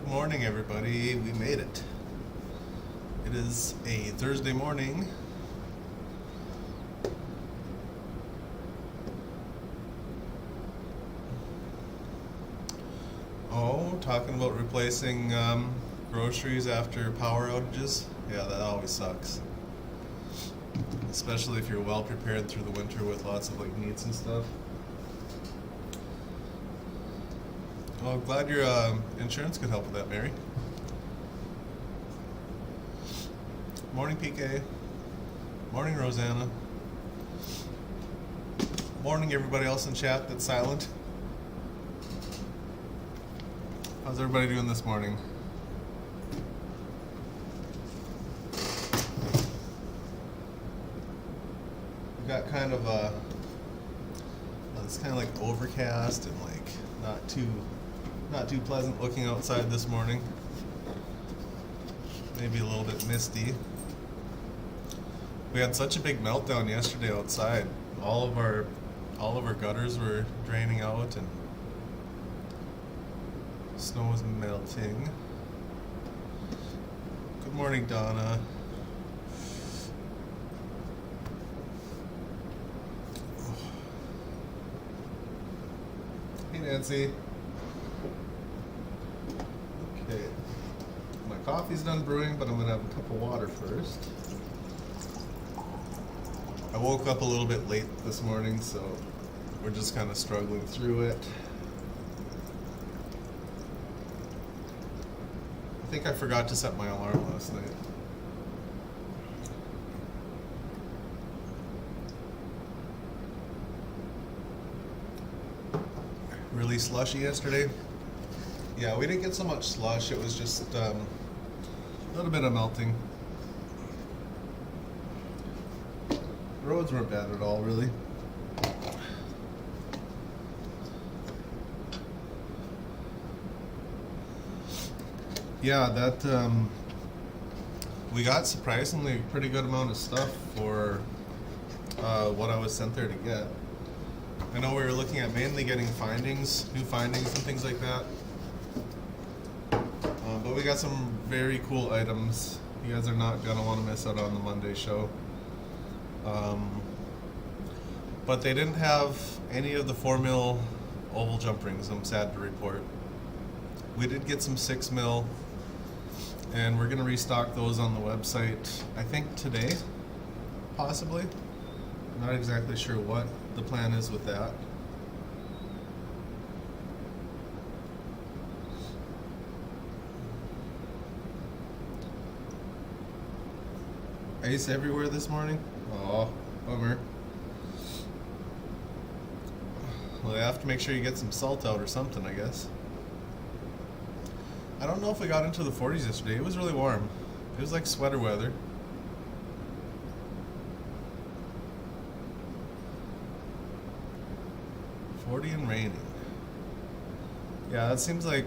morning, everybody. We made it. It is a Thursday morning. Oh, talking about replacing groceries after power outages. Yeah, that always sucks. Especially if you're well prepared through the winter with lots of like needs and stuff. Well, glad your insurance could help with that, Mary. Morning, PK. Morning, Rosanna. Morning, everybody else in chat that's silent. How's everybody doing this morning? We got kind of a, it's kind of like overcast and like not too pleasant looking outside this morning. Maybe a little bit misty. We had such a big meltdown yesterday outside. All of our gutters were draining out and snow was melting. Good morning, Donna. Hey, Nancy. Okay, my coffee's done brewing, but I'm gonna have a cup of water first. I woke up a little bit late this morning, so we're just kind of struggling through it. I think I forgot to set my alarm last night. Really slushy yesterday. Yeah, we didn't get so much slush. It was just a little bit of melting. The roads weren't bad at all, really. Yeah, that we got surprisingly pretty good amount of stuff for what I was sent there to get. I know we were looking at mainly getting findings, new findings and things like that. But we got some very cool items. You guys are not gonna want to miss out on the Monday show. But they didn't have any of the 4mm oval jump rings, I'm sad to report. We did get some 6mm, and we're gonna restock those on the website, I think today, possibly. Not exactly sure what the plan is with that. Ice everywhere this morning? Oh, bummer. Well, you have to make sure you get some salt out or something, I guess. I don't know if we got into the 40s yesterday. It was really warm. It was like sweater weather. And raining. Yeah, that seems like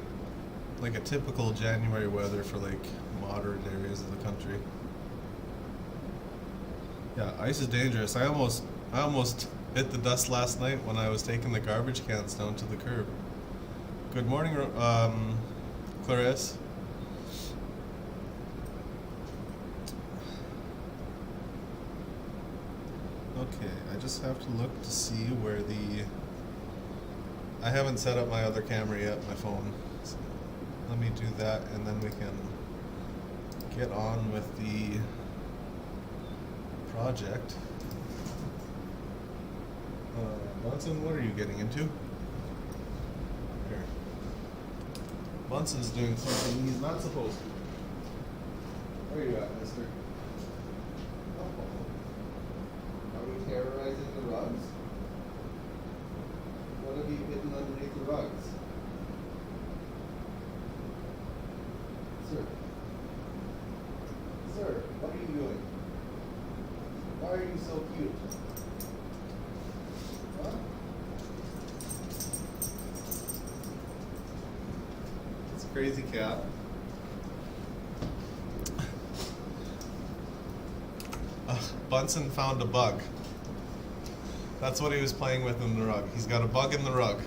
a typical January weather for like moderate areas of the country. Yeah, ice is dangerous. I almost hit the dust last night when I was taking the garbage cans down to the curb. Good morning, Clarice. Okay, I just have to look to see where I haven't set up my other camera yet, my phone. So let me do that, and then we can get on with the project. Bunsen, what are you getting into? Here. Bunsen's doing something he's not supposed to. Where are you at, mister? Are we terrorizing the rugs? What have you hidden underneath the rugs? Sir? Sir, what are you doing? Why are you so cute? Huh? It's a crazy cat. Bunsen found a bug. That's what he was playing with in the rug. He's got a bug in the rug.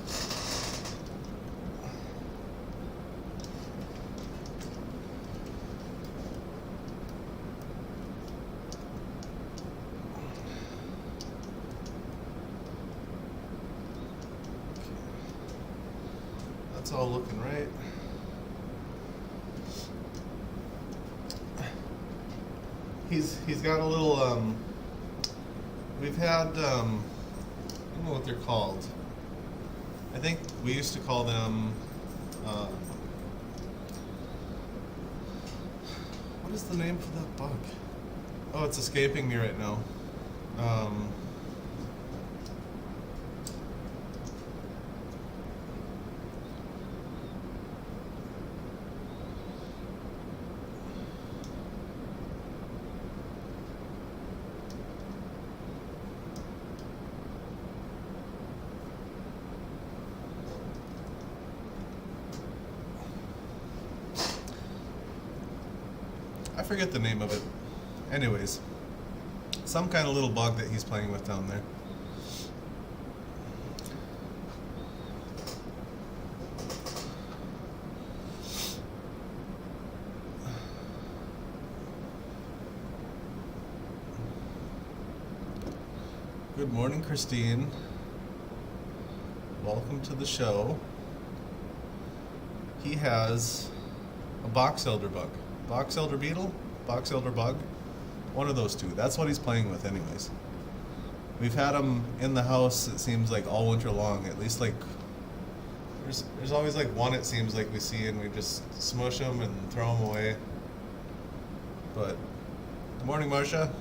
all looking right. He's got a little we've had I don't know what they're called. I think we used to call them what is the name for that bug? Oh, it's escaping me right now. I forget the name of it. Anyways, some kind of little bug that he's playing with down there. Good morning, Christine. Welcome to the show. He has a box elder bug. Box elder beetle? Box elder bug? One of those two. That's what he's playing with anyways. We've had him in the house, it seems like, all winter long. At least, like, there's always like one, it seems like, we see, and we just smush him and throw him away. But, good morning, Marcia.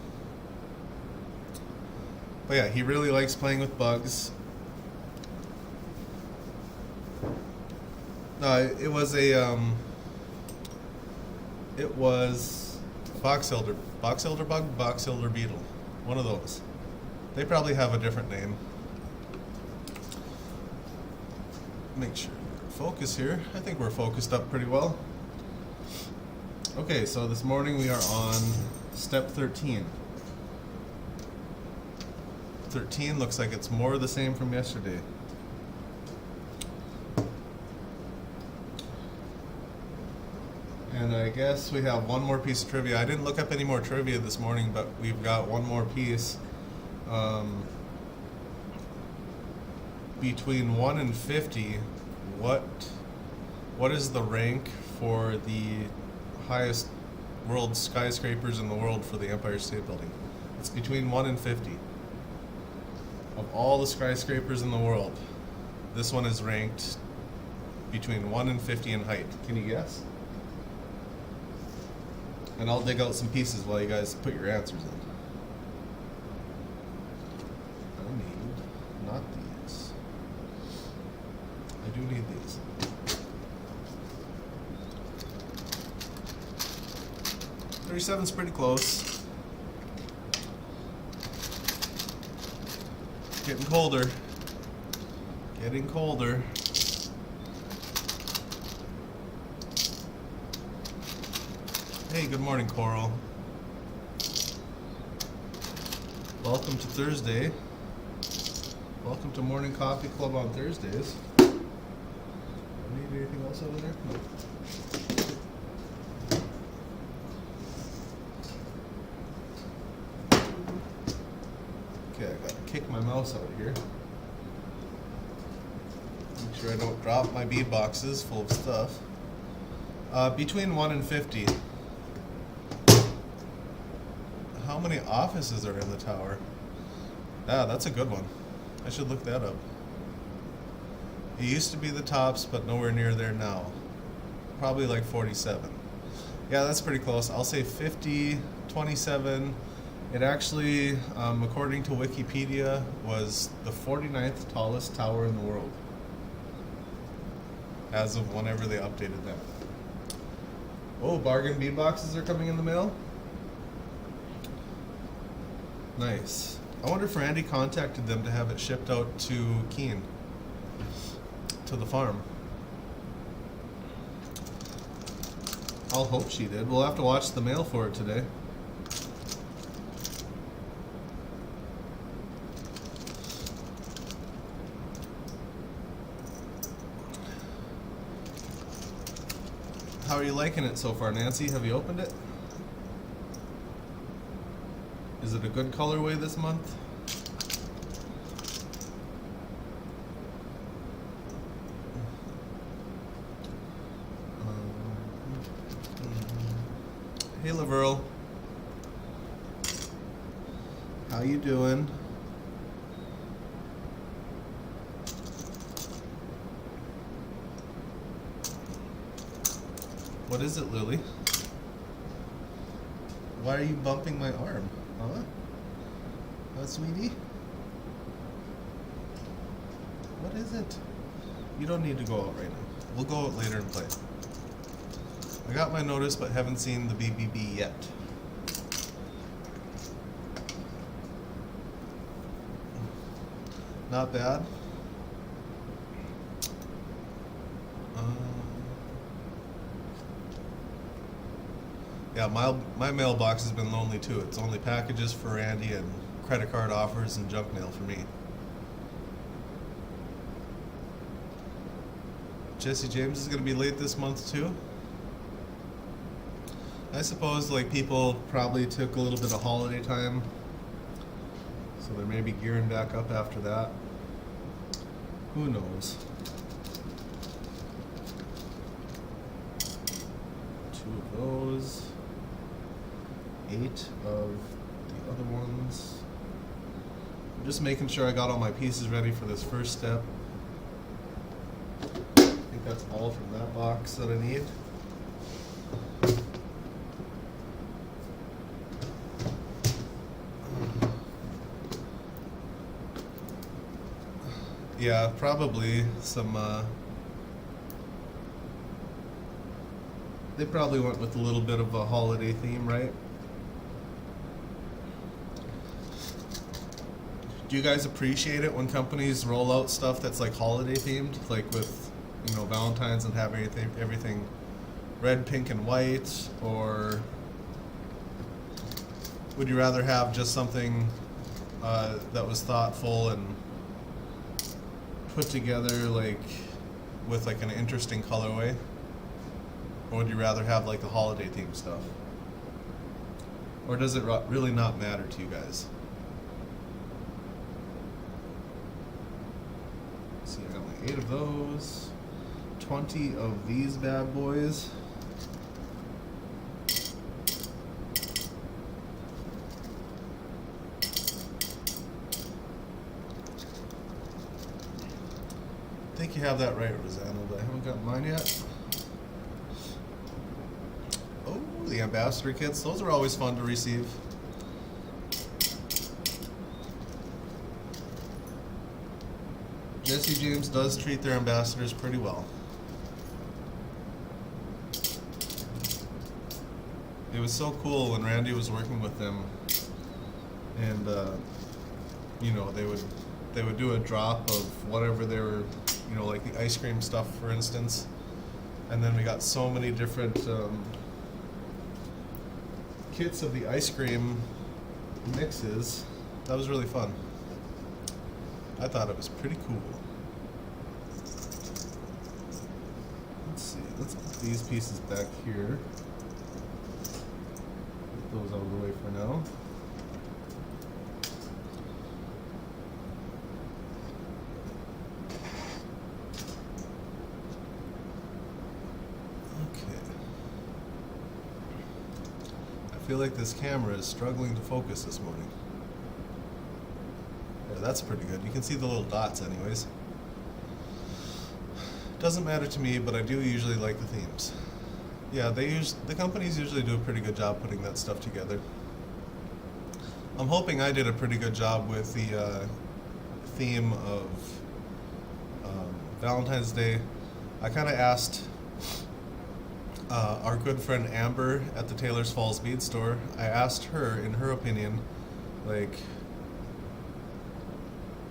But yeah, he really likes playing with bugs. It was a box elder bug, box elder beetle, one of those. They probably have a different name. Make sure we're focused here. I think we're focused up pretty well. Okay, so this morning we are on step 13. 13 looks like it's more the same from yesterday. And I guess we have one more piece of trivia. I didn't look up any more trivia this morning, but we've got one more piece. Between 1 and 50, what is the rank for the highest world skyscrapers in the world for the Empire State Building? It's between 1 and 50. Of all the skyscrapers in the world, this one is ranked between 1 and 50 in height. Can you guess? And I'll dig out some pieces while you guys put your answers in. I need not these. I do need these. .37's pretty close. Getting colder. Getting colder. Hey, good morning, Coral. Welcome to Thursday. Welcome to Morning Coffee Club on Thursdays. Need anything else over there? No. Okay, I gotta kick my mouse out of here. Make sure I don't drop my bead boxes full of stuff. Between 1 and 50. How many offices are in the tower? Ah, that's a good one. I should look that up. It used to be the tops, but nowhere near there now. Probably like 47. Yeah, that's pretty close. I'll say 50, 27. It actually, according to Wikipedia, was the 49th tallest tower in the world. As of whenever they updated that. Oh, bargain bead boxes are coming in the mail? Nice. I wonder if Randy contacted them to have it shipped out to Keene, to the farm. I'll hope she did. We'll have to watch the mail for it today. How are you liking it so far, Nancy? Have you opened it? Is it a good colorway this month? How you doing? What is it, Lily? Why are you bumping my arm? Huh? Huh, sweetie? What is it? You don't need to go out right now. We'll go out later and play. I got my notice, but haven't seen the BBB yet. Not bad. Yeah, my mailbox has been lonely too. It's only packages for Randy and credit card offers and junk mail for me. Jesse James is going to be late this month too. I suppose like people probably took a little bit of holiday time, so they may be gearing back up after that. Who knows? 2 of those. 8 of the other ones. I'm just making sure I got all my pieces ready for this first step. I think that's all from that box that I need. Yeah, probably some, they probably went with a little bit of a holiday theme, right? Do you guys appreciate it when companies roll out stuff that's like holiday themed, like with, you know, Valentine's and have everything red, pink, and white? Or would you rather have just something that was thoughtful and put together like with like an interesting colorway? Or would you rather have like the holiday themed stuff? Or does it really not matter to you guys? See, I got my 8 of those, 20 of these bad boys. I think you have that right, Rosanna, but I haven't got mine yet. Oh, the ambassador kits. Those are always fun to receive. Jesse James does treat their ambassadors pretty well. It was so cool when Randy was working with them, and you know, they would do a drop of whatever they were, you know, like the ice cream stuff, for instance, and then we got so many different kits of the ice cream mixes. That was really fun. I thought it was pretty cool. Let's see, let's put these pieces back here. Get those out of the way for now. Okay. I feel like this camera is struggling to focus this morning. Yeah, that's pretty good. You can see the little dots anyways. Doesn't matter to me, but I do usually like the themes. Yeah, the companies usually do a pretty good job putting that stuff together. I'm hoping I did a pretty good job with the theme of Valentine's Day. I kind of asked our good friend Amber at the Taylor's Falls bead store, I asked her, in her opinion, like,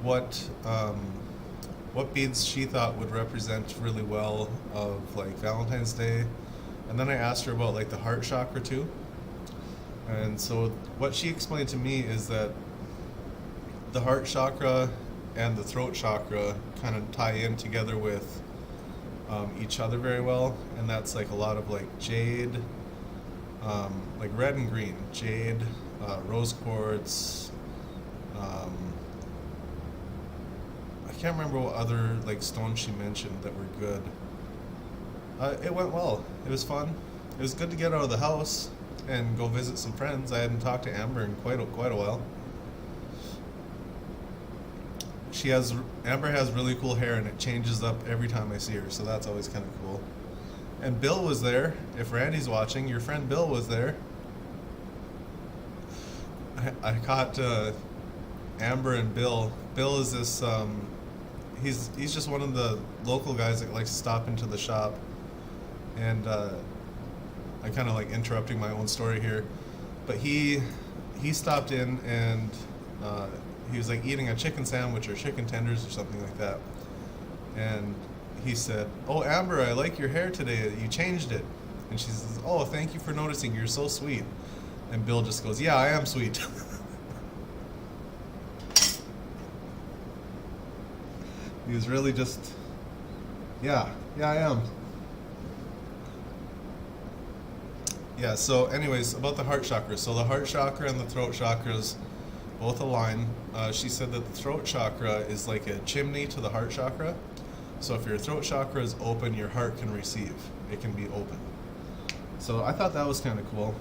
what beads she thought would represent really well of like Valentine's Day, and then I asked her about like the heart chakra too. And so what she explained to me is that the heart chakra and the throat chakra kind of tie in together with each other very well, and that's like a lot of like jade, like red and green, jade, rose quartz. I can't remember what other like stones she mentioned that were good. It went well. It was fun. It was good to get out of the house and go visit some friends. I hadn't talked to Amber in quite a while. Amber has really cool hair, and it changes up every time I see her, so that's always kind of cool. And Bill was there. If Randy's watching, your friend Bill was there. I caught Amber and Bill. Bill is this. He's just one of the local guys that likes to stop into the shop, and I kind of like interrupting my own story here, but he stopped in and he was like eating a chicken sandwich or chicken tenders or something like that, and he said, "Oh, Amber, I like your hair today. You changed it." And she says, "Oh, thank you for noticing. You're so sweet." And Bill just goes, "Yeah, I am sweet." He was really just, yeah, I am. Yeah, so anyways, about the heart chakra. So the heart chakra and the throat chakras both align. She said that the throat chakra is like a chimney to the heart chakra. So if your throat chakra is open, your heart can receive. It can be open. So I thought that was kind of cool.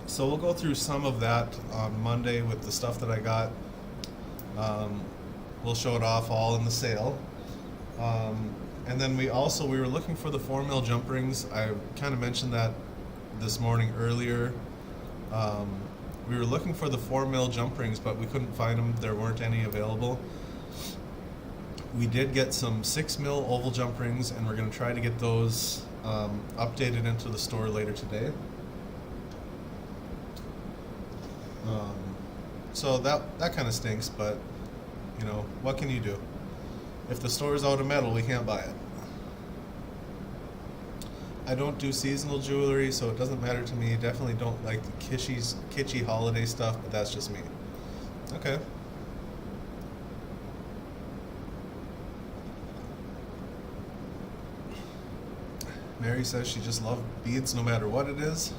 So we'll go through some of that on Monday with the stuff that I got. We'll show it off all in the sale. And then we were looking for the 4mm jump rings. I kind of mentioned that this morning earlier. We were looking for the 4mm jump rings, but we couldn't find them. There weren't any available. We did get some 6mm oval jump rings, and we're going to try to get those updated into the store later today. So that kind of stinks, but you know, what can you do? If the store is out of metal, we can't buy it. I don't do seasonal jewelry, so it doesn't matter to me. Definitely don't like the kitschy holiday stuff, but that's just me. Okay. Mary says she just loves beads no matter what it is.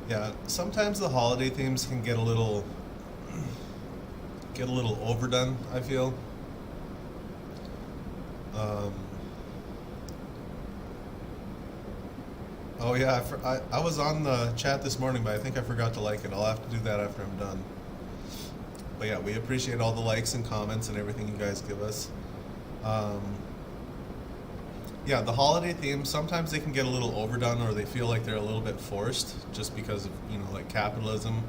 Yeah, sometimes the holiday themes can get a little overdone, I feel. Oh yeah, I was on the chat this morning, but I think I forgot to like it. I'll have to do that after I'm done. But yeah, we appreciate all the likes and comments and everything you guys give us. Yeah, the holiday themes, sometimes they can get a little overdone, or they feel like they're a little bit forced just because of, you know, like capitalism.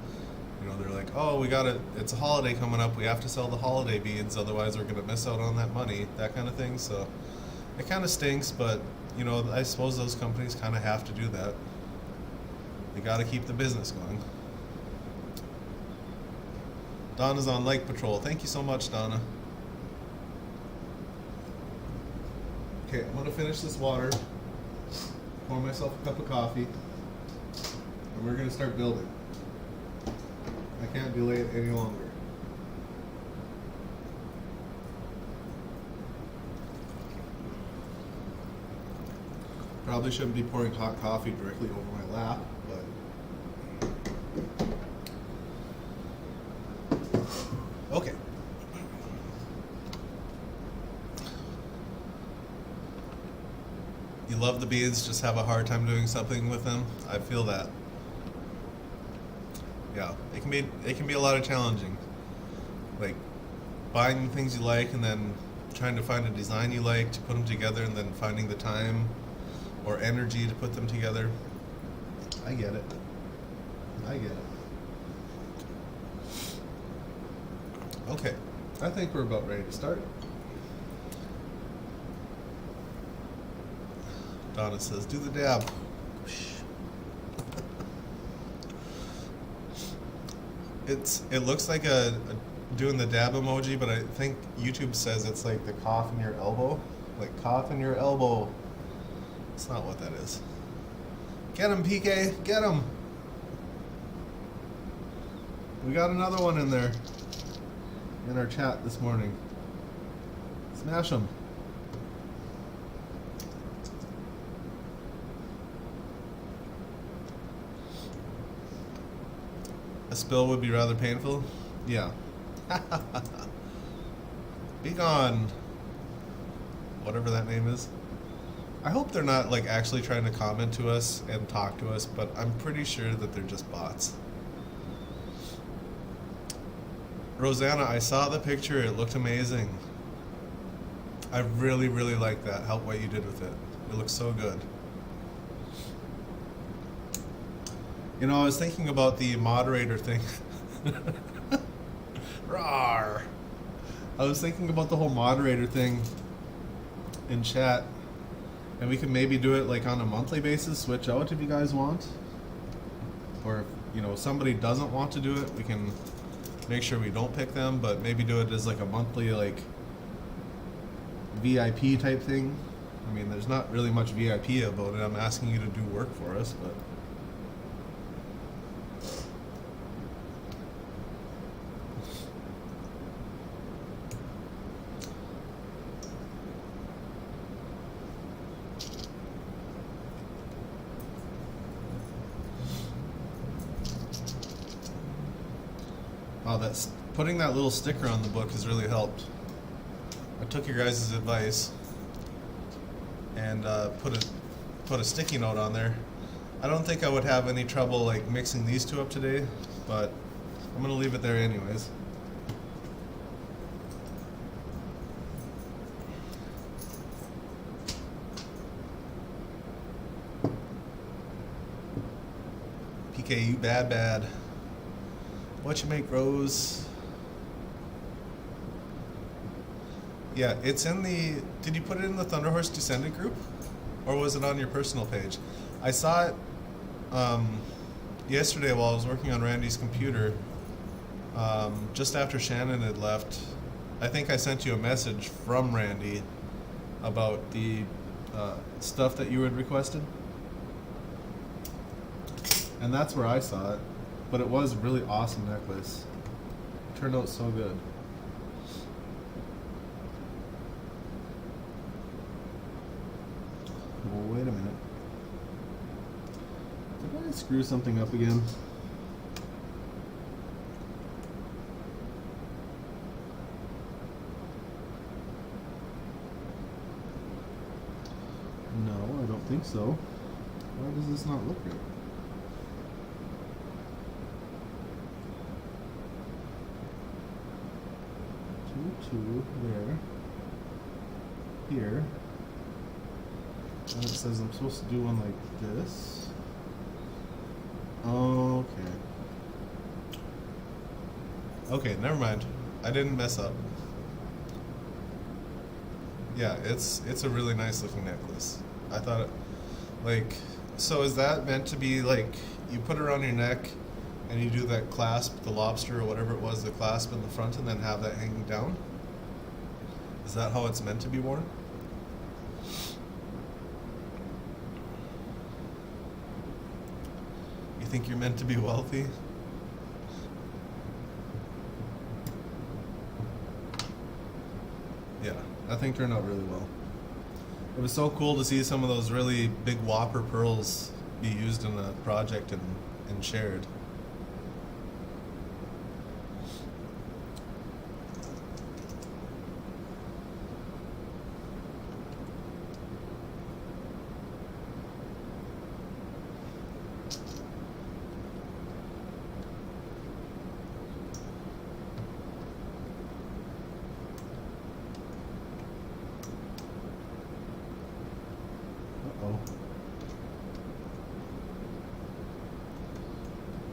You know, they're like, oh, it's a holiday coming up, we have to sell the holiday beads, otherwise we're going to miss out on that money, that kind of thing. So it kind of stinks, but, you know, I suppose those companies kind of have to do that. They got to keep the business going. Donna's on Lake Patrol. Thank you so much, Donna. Okay, I'm going to finish this water, pour myself a cup of coffee, and we're going to start building. I can't delay it any longer. Probably shouldn't be pouring hot coffee directly over my lap, but... Okay. You love the beads, just have a hard time doing something with them. I feel that. Yeah, it can be a lot of challenging. Like buying things you like and then trying to find a design you like to put them together, and then finding the time or energy to put them together. I get it. Okay, I think we're about ready to start. Donna says, do the dab. It looks like a doing the dab emoji, but I think YouTube says it's like the cough in your elbow. Like cough in your elbow. It's not what that is. Get him, PK. Get him. We got another one in there. In our chat this morning. Smash him. A spill would be rather painful? Yeah. Be gone. Whatever that name is. I hope they're not like actually trying to comment to us and talk to us, but I'm pretty sure that they're just bots. Rosanna, I saw the picture. It looked amazing. I really, really like that. How what you did with it. It looks so good. You know, I was thinking about the moderator thing. Rawr. I was thinking about the whole moderator thing in chat, and we can maybe do it like on a monthly basis, switch out if you guys want. Or if, you know, somebody doesn't want to do it, we can make sure we don't pick them, but maybe do it as like a monthly like VIP type thing. I mean, there's not really much VIP about it. I'm asking you to do work for us, but wow, that's putting that little sticker on the book has really helped. I took your guys' advice and put a sticky note on there. I don't think I would have any trouble like mixing these two up today, but I'm gonna leave it there anyways. PK, you bad. What you make, Rose? Yeah, it's in the... Did you put it in the Thunderhorse Descendant group? Or was it on your personal page? I saw it yesterday while I was working on Randy's computer. Just after Shannon had left. I think I sent you a message from Randy about the stuff that you had requested. And that's where I saw it. But it was a really awesome necklace. It turned out so good. Well, wait a minute. Did I screw something up again? No, I don't think so. Why does this not look right? Two there, here, and it says I'm supposed to do one like this. Okay, never mind. I didn't mess up. Yeah, it's a really nice looking necklace. I thought it, like, so is that meant to be like you put it around your neck and you do that clasp, the lobster or whatever it was, the clasp in the front, and then have that hanging down? Is that how it's meant to be worn? You think you're meant to be wealthy? Yeah, that thing turned out really well. It was so cool to see some of those really big whopper pearls be used in a project and shared.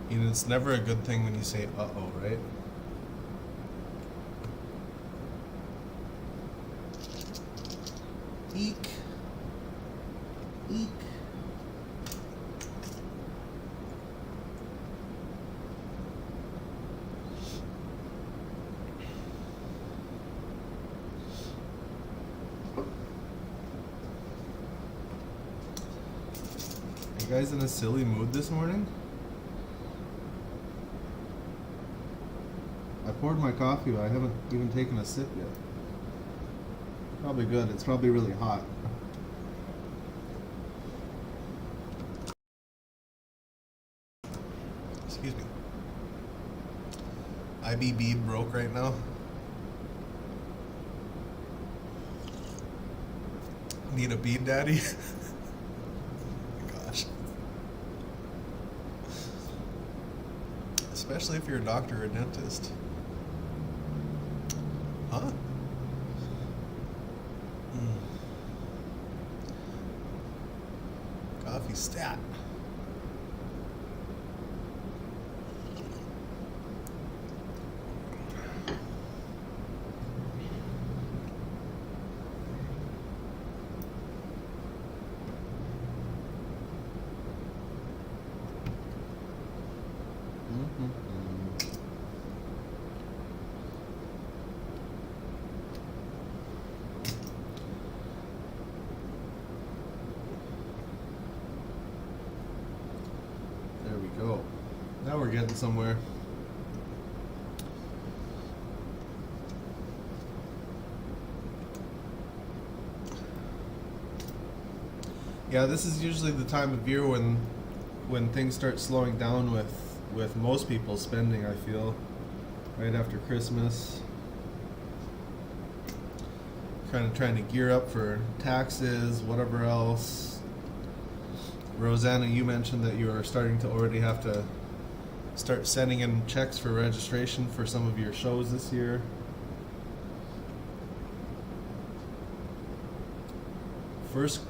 You know, it's never a good thing when you say uh-oh, right? Eek. Eek. Are you guys in a silly mood this morning? I poured my coffee, but I haven't even taken a sip yet. Probably good. It's probably really hot. Excuse me. IB bead broke right now. Need a bead daddy? Gosh. Especially if you're a doctor or a dentist. Huh? Coffee stat. There we go. Now we're getting somewhere. Yeah, this is usually the time of year when things start slowing down with most people spending, I feel. Right after Christmas. Kind of trying to gear up for taxes, whatever else. Rosanna, you mentioned that you are starting to already have to start sending in checks for registration for some of your shows this year.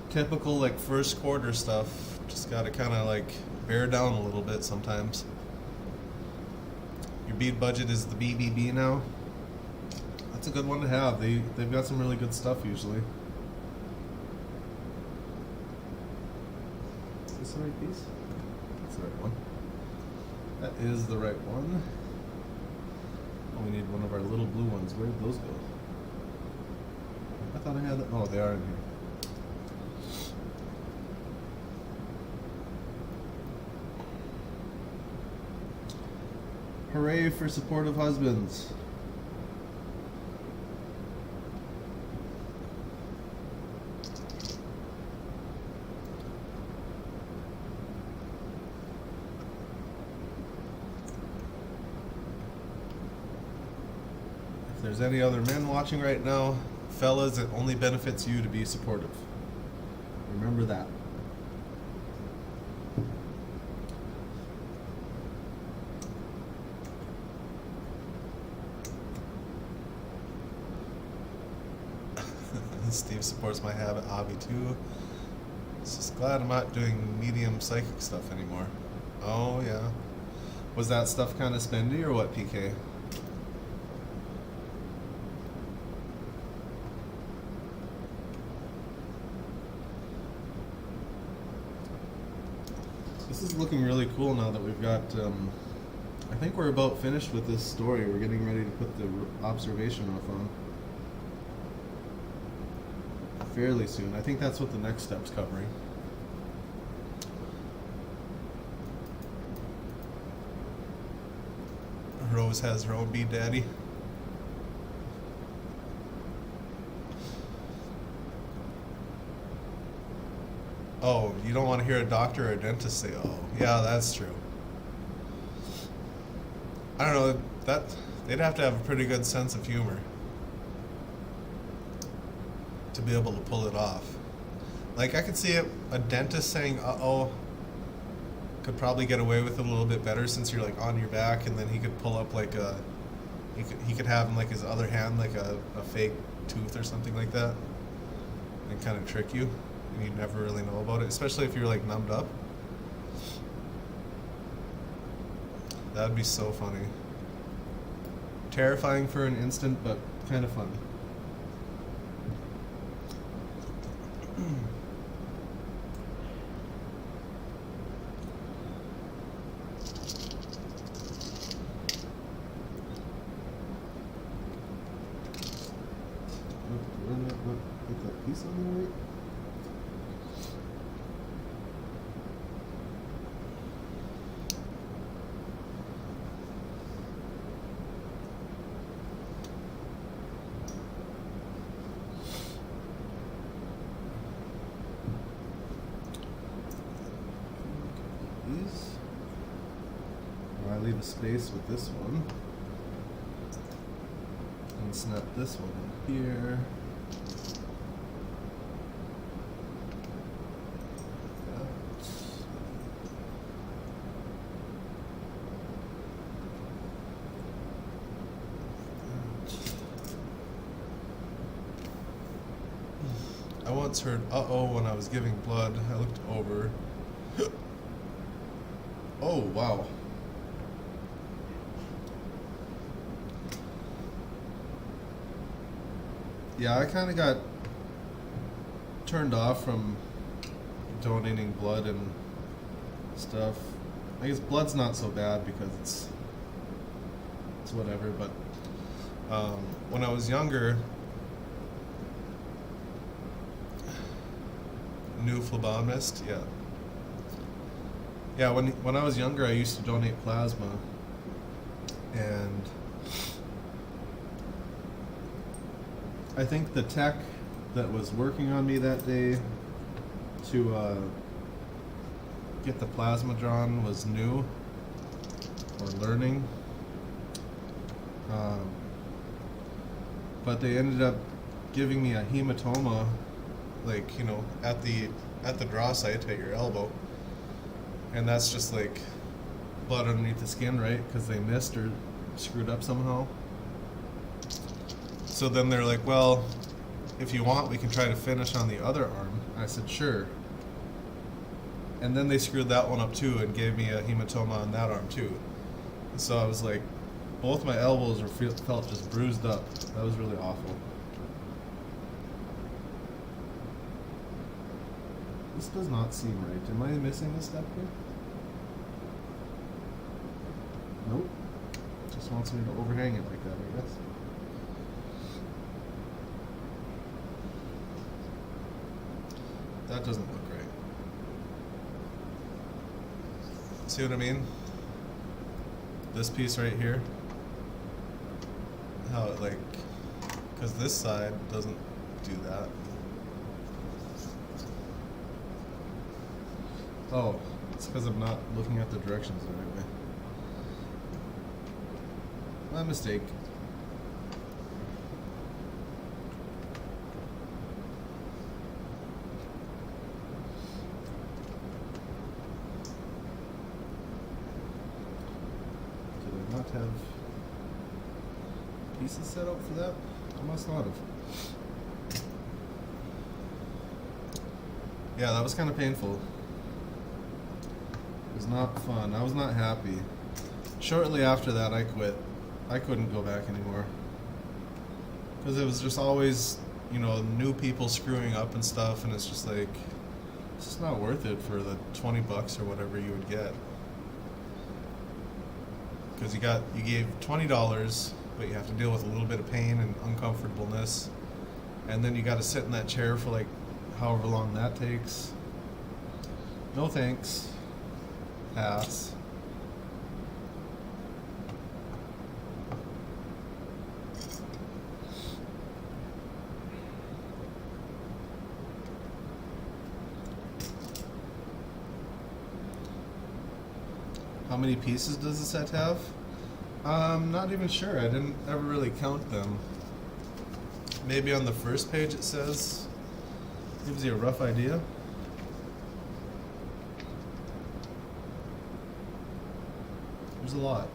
Typical first quarter stuff. Just gotta kind of bear down a little bit sometimes. Your bead budget is the BBB now. That's a good one to have. They've got some really good stuff usually. Is this the right piece? That's the right one. That is the right one. Oh, we need one of our little blue ones. Where did those go? I thought I had that. Oh, they are in here. Hooray for supportive husbands. If there's any other men watching right now, fellas, it only benefits you to be supportive. Remember that. Steve supports my hobby too. Just glad I'm not doing medium psychic stuff anymore. Oh yeah. Was that stuff kind of spendy or what, PK? This is looking really cool now that we've got, I think we're about finished with this story. We're getting ready to put the observation roof on. Fairly soon. I think that's what the next step's covering. Rose has her own bead daddy. Oh, you don't want to hear a doctor or a dentist say, oh, yeah, that's true. I don't know, they'd have to have a pretty good sense of humor to be able to pull it off. I could see a dentist saying, uh-oh, could probably get away with it a little bit better since you're on your back, and then he could pull up he could have in his other hand a fake tooth or something like that and kind of trick you, and you'd never really know about it, especially if you're numbed up. That'd be so funny. Terrifying for an instant, but kind of funny. Put that piece on the right. I leave a space with this one and snap this one in here. once heard "uh-oh" when I was giving blood. I looked over. Oh, wow. Yeah, I kind of got turned off from donating blood and stuff. I guess blood's not so bad because it's whatever, but when I was younger, new phlebotomist, yeah, when I was younger, I used to donate plasma, and I think the tech that was working on me that day to get the plasma drawn was new or learning, but they ended up giving me a hematoma, like, you know, at the draw site at your elbow, and that's just like blood underneath the skin, right? Because they missed or screwed up somehow. So then they're like, well, if you want, we can try to finish on the other arm. I said, sure. And then they screwed that one up too and gave me a hematoma on that arm too. So I was like, both my elbows felt just bruised up. That was really awful. This does not seem right. Am I missing a step here? Nope. Just wants me to overhang it like that, I guess. That doesn't look right. See what I mean? This piece right here. How it like, because this side doesn't do that. Oh, it's because I'm not looking at the directions the right way. My mistake. Did I not have pieces set up for that? I must not have. Yeah, that was kind of painful. It was not fun. I was not happy. Shortly after that, I quit. I couldn't go back anymore. Because it was just always, you know, new people screwing up and stuff, and it's just like, it's just not worth it for the $20 or whatever you would get. Because you gave $20, but you have to deal with a little bit of pain and uncomfortableness, and then you got to sit in that chair for like however long that takes. No thanks. Pass. How many pieces does the set have? I'm not even sure. I didn't ever really count them. Maybe on the first page it says, gives you a rough idea. There's a lot.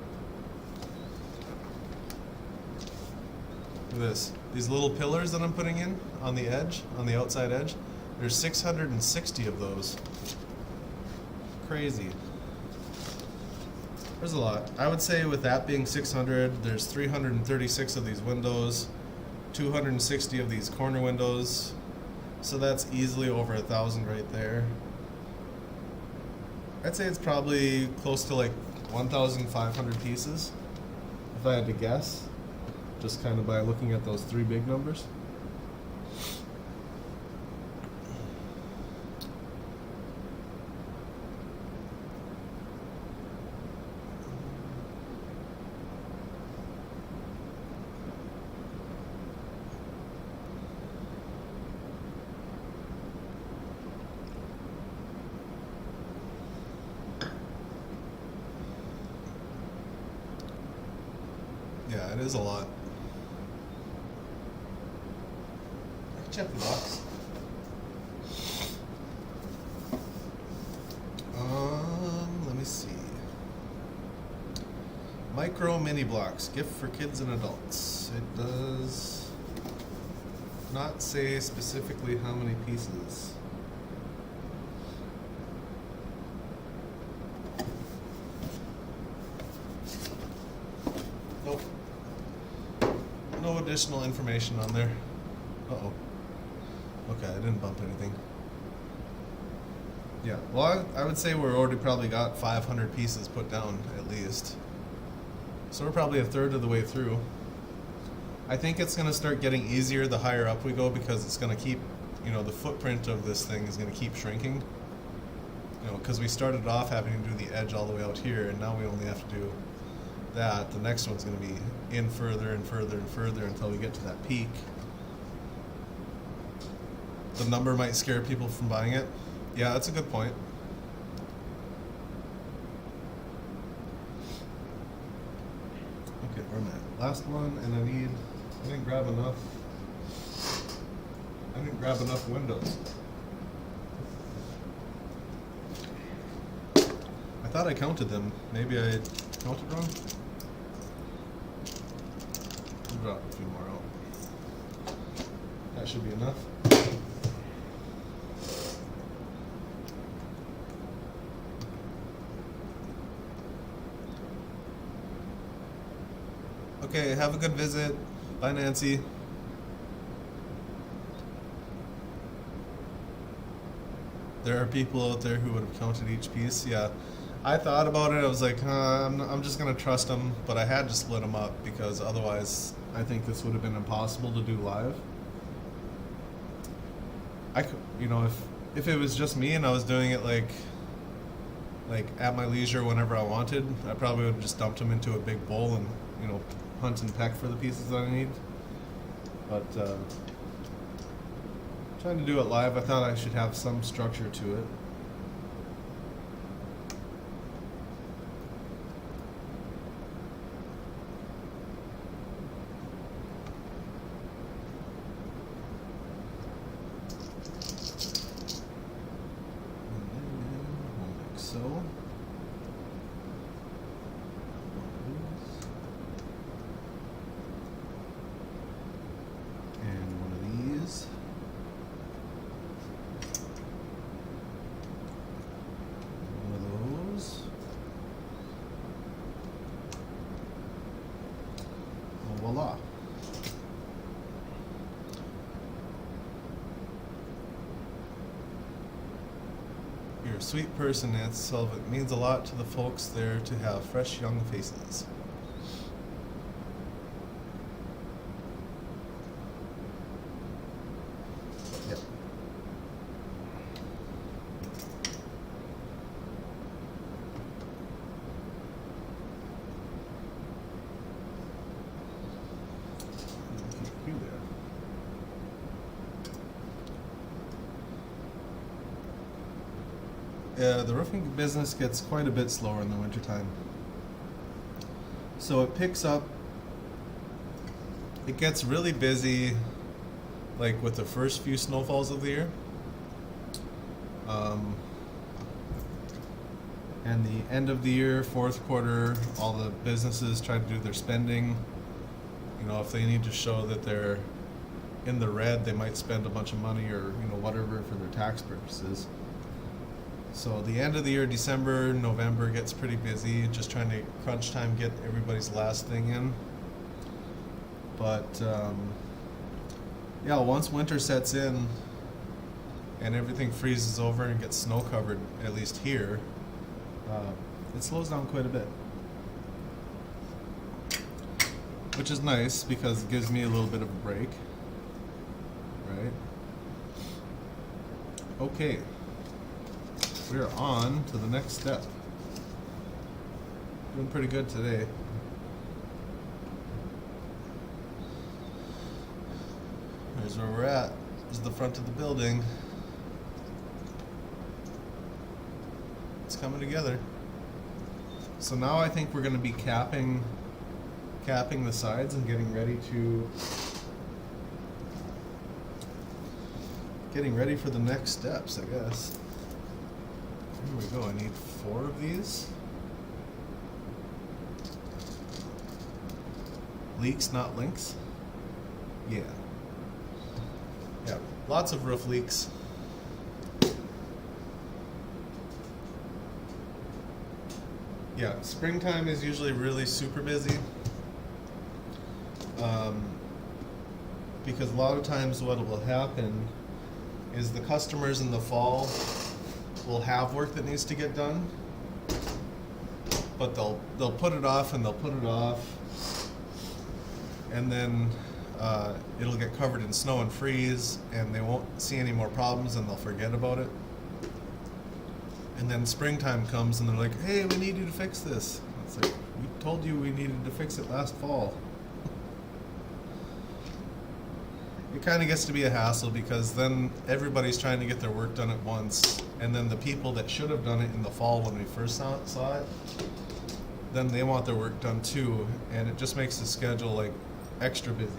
Look at this. These little pillars that I'm putting in on the edge, on the outside edge, there's 660 of those. Crazy. There's a lot. I would say with that being 600, there's 336 of these windows, 260 of these corner windows. So that's easily over 1,000 right there. I'd say it's probably close to like 1,500 pieces, if I had to guess, just kind of by looking at those three big numbers. Yeah, it is a lot. Check the box. Let me see. Micro mini blocks, gift for kids and adults. It does not say specifically how many pieces. Nope. No additional information on there. Uh-oh. Okay, I didn't bump anything. Yeah, well, I would say we're already probably got 500 pieces put down, at least. So we're probably a third of the way through. I think it's going to start getting easier the higher up we go, because it's going to keep, you know, the footprint of this thing is going to keep shrinking. You know, because we started off having to do the edge all the way out here, and now we only have to do that. The next one's going to be in further and further and further until we get to that peak. The number might scare people from buying it. Yeah, that's a good point. Okay, where am I? Last one, and I didn't grab enough windows. I thought I counted them. Maybe I counted wrong? I'll drop a few more out. That should be enough. Okay, have a good visit. Bye, Nancy. There are people out there who would have counted each piece. Yeah, I thought about it. I was like, I'm just gonna trust them, but I had to split them up because otherwise, I think this would have been impossible to do live. I could, you know, if it was just me and I was doing it like at my leisure whenever I wanted, I probably would have just dumped them into a big bowl and, you know, hunt and peck for the pieces that I need. But trying to do it live, I thought I should have some structure to it. Like so. Voila. You're a sweet person, Nancy Sullivan. It means a lot to the folks there to have fresh young faces. Yep. The roofing business gets quite a bit slower in the wintertime. So it picks up, it gets really busy like with the first few snowfalls of the year. And the end of the year, fourth quarter, all the businesses try to do their spending. You know, if they need to show that they're in the red, they might spend a bunch of money or, you know, whatever for their tax purposes. So the end of the year, December, November gets pretty busy, just trying to crunch time, get everybody's last thing in. But yeah, once winter sets in and everything freezes over and gets snow covered, at least here, it slows down quite a bit. Which is nice because it gives me a little bit of a break, right? Okay. We're on to the next step. Doing pretty good today. Here's where we're at. This is the front of the building. It's coming together. So now I think we're going to be capping the sides and getting ready for the next steps, I guess. Here we go. I need 4 of these. Leaks, not links. Yeah. Yeah, lots of roof leaks. Yeah, springtime is usually really super busy. Because a lot of times what will happen is the customers in the fall will have work that needs to get done, but they'll put it off and they'll put it off, and then it'll get covered in snow and freeze, and they won't see any more problems, and they'll forget about it. And then springtime comes, and they're like, "Hey, we need you to fix this." It's like, we told you we needed to fix it last fall. It kind of gets to be a hassle because then everybody's trying to get their work done at once, and then the people that should have done it in the fall when we first saw it, then they want their work done too, and it just makes the schedule like extra busy.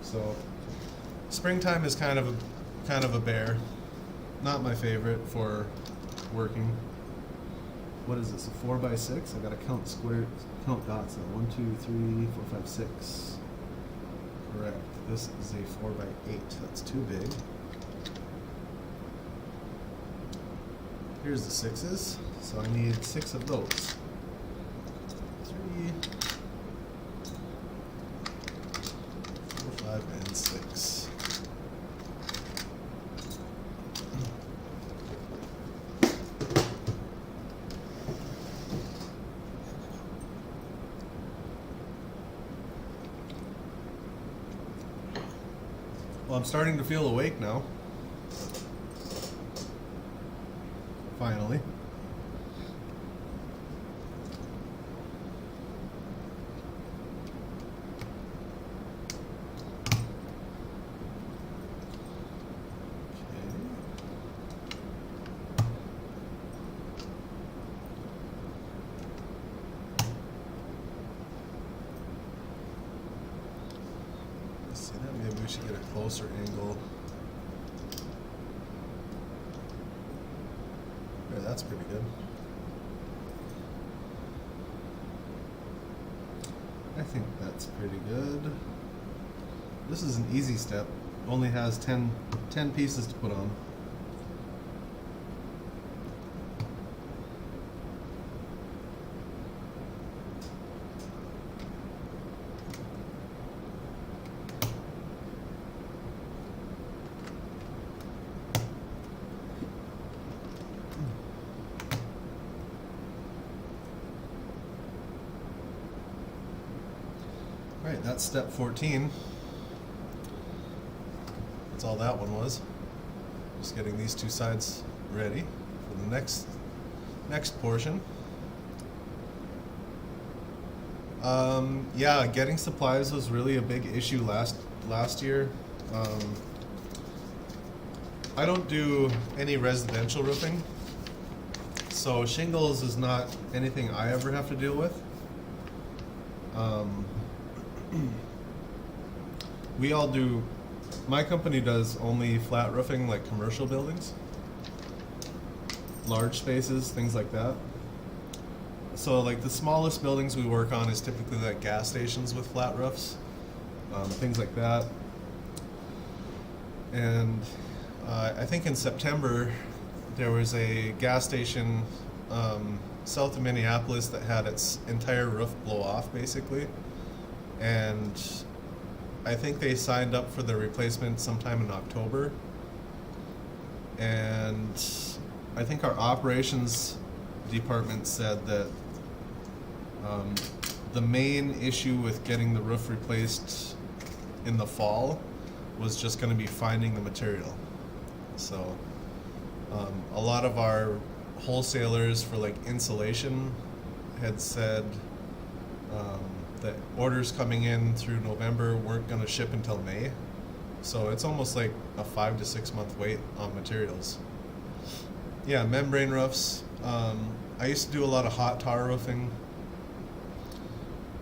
So springtime is kind of a bear. Not my favorite for working. What is this? A 4x6? I gotta count dots now. 1, 2, 3, 4, 5, 6. Correct. This is a 4x8. That's too big. Here's the 6s. So I need 6 of those. 3, 4, 5, and 6. Well, I'm starting to feel awake now. Finally. Maybe we should get a closer angle. There, that's pretty good. I think that's pretty good. This is an easy step. Only has 10 pieces to put on. Right, that's step 14. That's all that one was. Just getting these two sides ready for the next portion. Yeah, getting supplies was really a big issue last year. I don't do any residential roofing, so shingles is not anything I ever have to deal with. We all do, my company does only flat roofing, like commercial buildings, large spaces, things like that. So like the smallest buildings we work on is typically like gas stations with flat roofs, things like that. And I think in September there was a gas station south of Minneapolis that had its entire roof blow off basically. And I think they signed up for the replacement sometime in October. And I think our operations department said that the main issue with getting the roof replaced in the fall was just going to be finding the material. So a lot of our wholesalers for like insulation had said that orders coming in through November weren't going to ship until May. So it's almost like a 5 to 6 month wait on materials. Yeah, membrane roofs. I used to do a lot of hot tar roofing.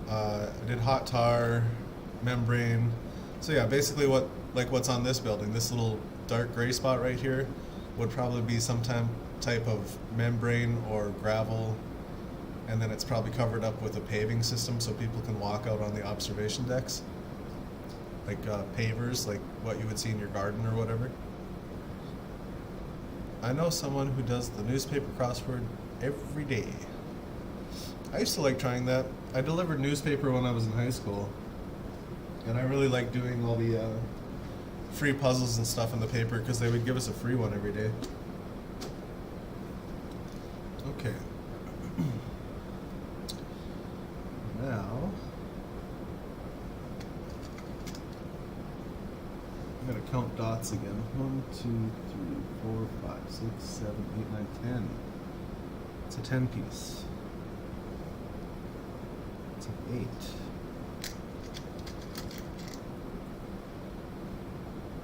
I did hot tar, membrane. So yeah, basically what's on this building, this little dark gray spot right here would probably be some type of membrane or gravel, and then it's probably covered up with a paving system so people can walk out on the observation decks. like pavers, like what you would see in your garden or whatever. I know someone who does the newspaper crossword every day. I used to like trying that. I delivered newspaper when I was in high school, and I really liked doing all the free puzzles and stuff in the paper because they would give us a free one every day. Okay. Now, I'm going to count dots again. 1, 2, 3, 4, 5, 6, 7, 8, 9, 10. It's a 10 piece. It's an 8.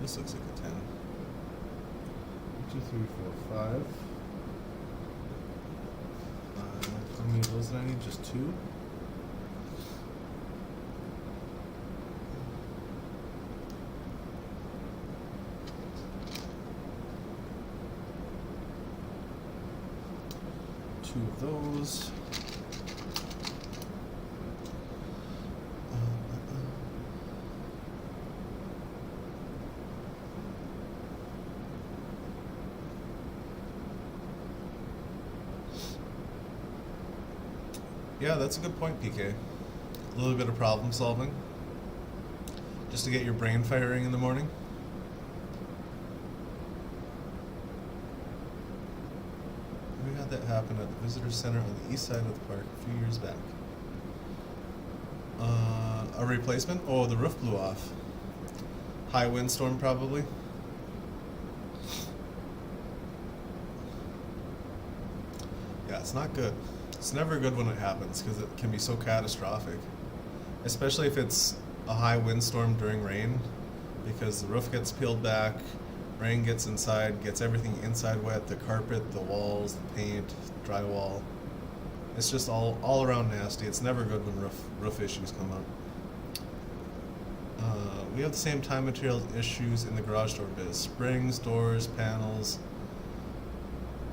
This looks like a 10. 1, 2, 3, 4, 5. How many of those did I need? Just 2? Two of those. Yeah, that's a good point, PK. A little bit of problem solving, just to get your brain firing in the morning. We had that happen at the visitor center on the east side of the park a few years back. A replacement? Oh, the roof blew off. High windstorm, probably. Yeah, it's not good. It's never good when it happens because it can be so catastrophic, especially if it's a high windstorm during rain, because the roof gets peeled back, rain gets inside, gets everything inside wet, the carpet, the walls, the paint, drywall. It's just all around nasty. It's never good when roof issues come up. We have the same time materials issues in the garage door biz. Springs, doors, panels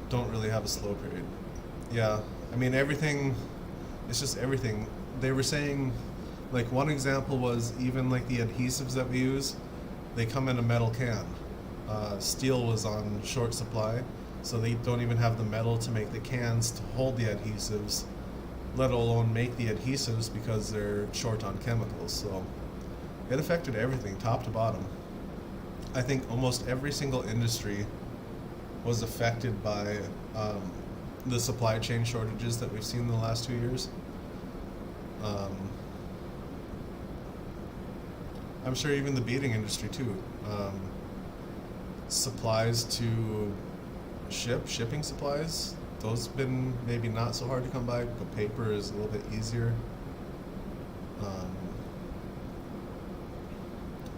don't really have a slow period. Yeah, I mean everything, it's just everything. They were saying, like one example was even like the adhesives that we use, they come in a metal can. Steel was on short supply, so they don't even have the metal to make the cans to hold the adhesives, let alone make the adhesives because they're short on chemicals. So it affected everything, top to bottom. I think almost every single industry was affected by the supply chain shortages that we've seen in the last 2 years. I'm sure even the beading industry too. Supplies to shipping supplies, those have been maybe not so hard to come by, but paper is a little bit easier.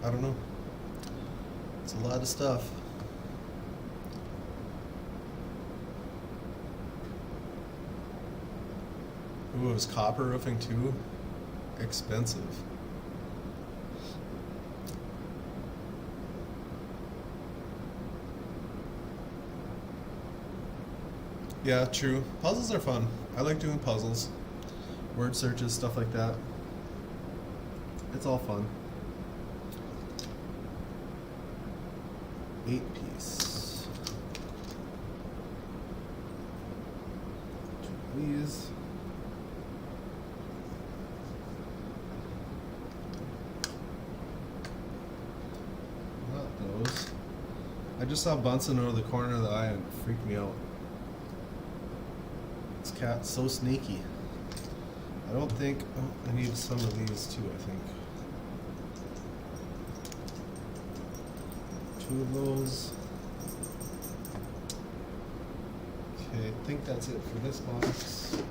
I don't know. It's a lot of stuff. Ooh, it was copper roofing too? Expensive. Yeah, true. Puzzles are fun. I like doing puzzles. Word searches, stuff like that. It's all fun. 8 piece. 2 of these. Not those. I just saw Bunsen over the corner of the eye and it freaked me out. This cat's so sneaky. I don't think, oh, I need some of these too, I think. 2 of those. Okay, I think that's it for this box.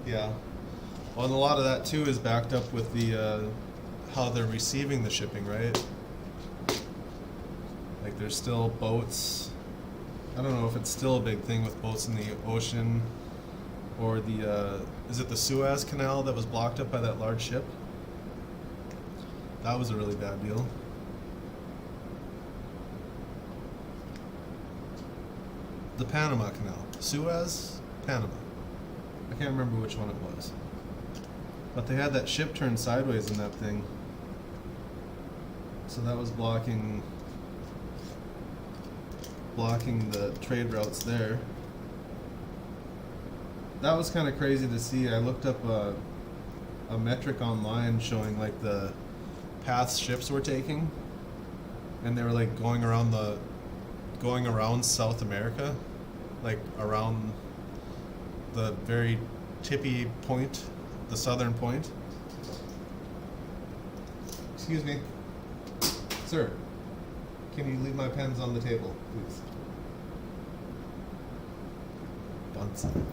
Yeah. Well, and a lot of that too is backed up with the how they're receiving the shipping, right? Like there's still boats. I don't know if it's still a big thing with boats in the ocean, or the is it the Suez Canal that was blocked up by that large ship? That was a really bad deal. The Panama Canal. Suez, Panama. I can't remember which one it was. But they had that ship turned sideways in that thing. So that was blocking the trade routes there. That was kind of crazy to see. I looked up a metric online showing like the paths ships were taking, and they were like going around South America, like around the very tippy point, the southern point. Excuse me. Sir, can you leave my pens on the table, please? Bunsen.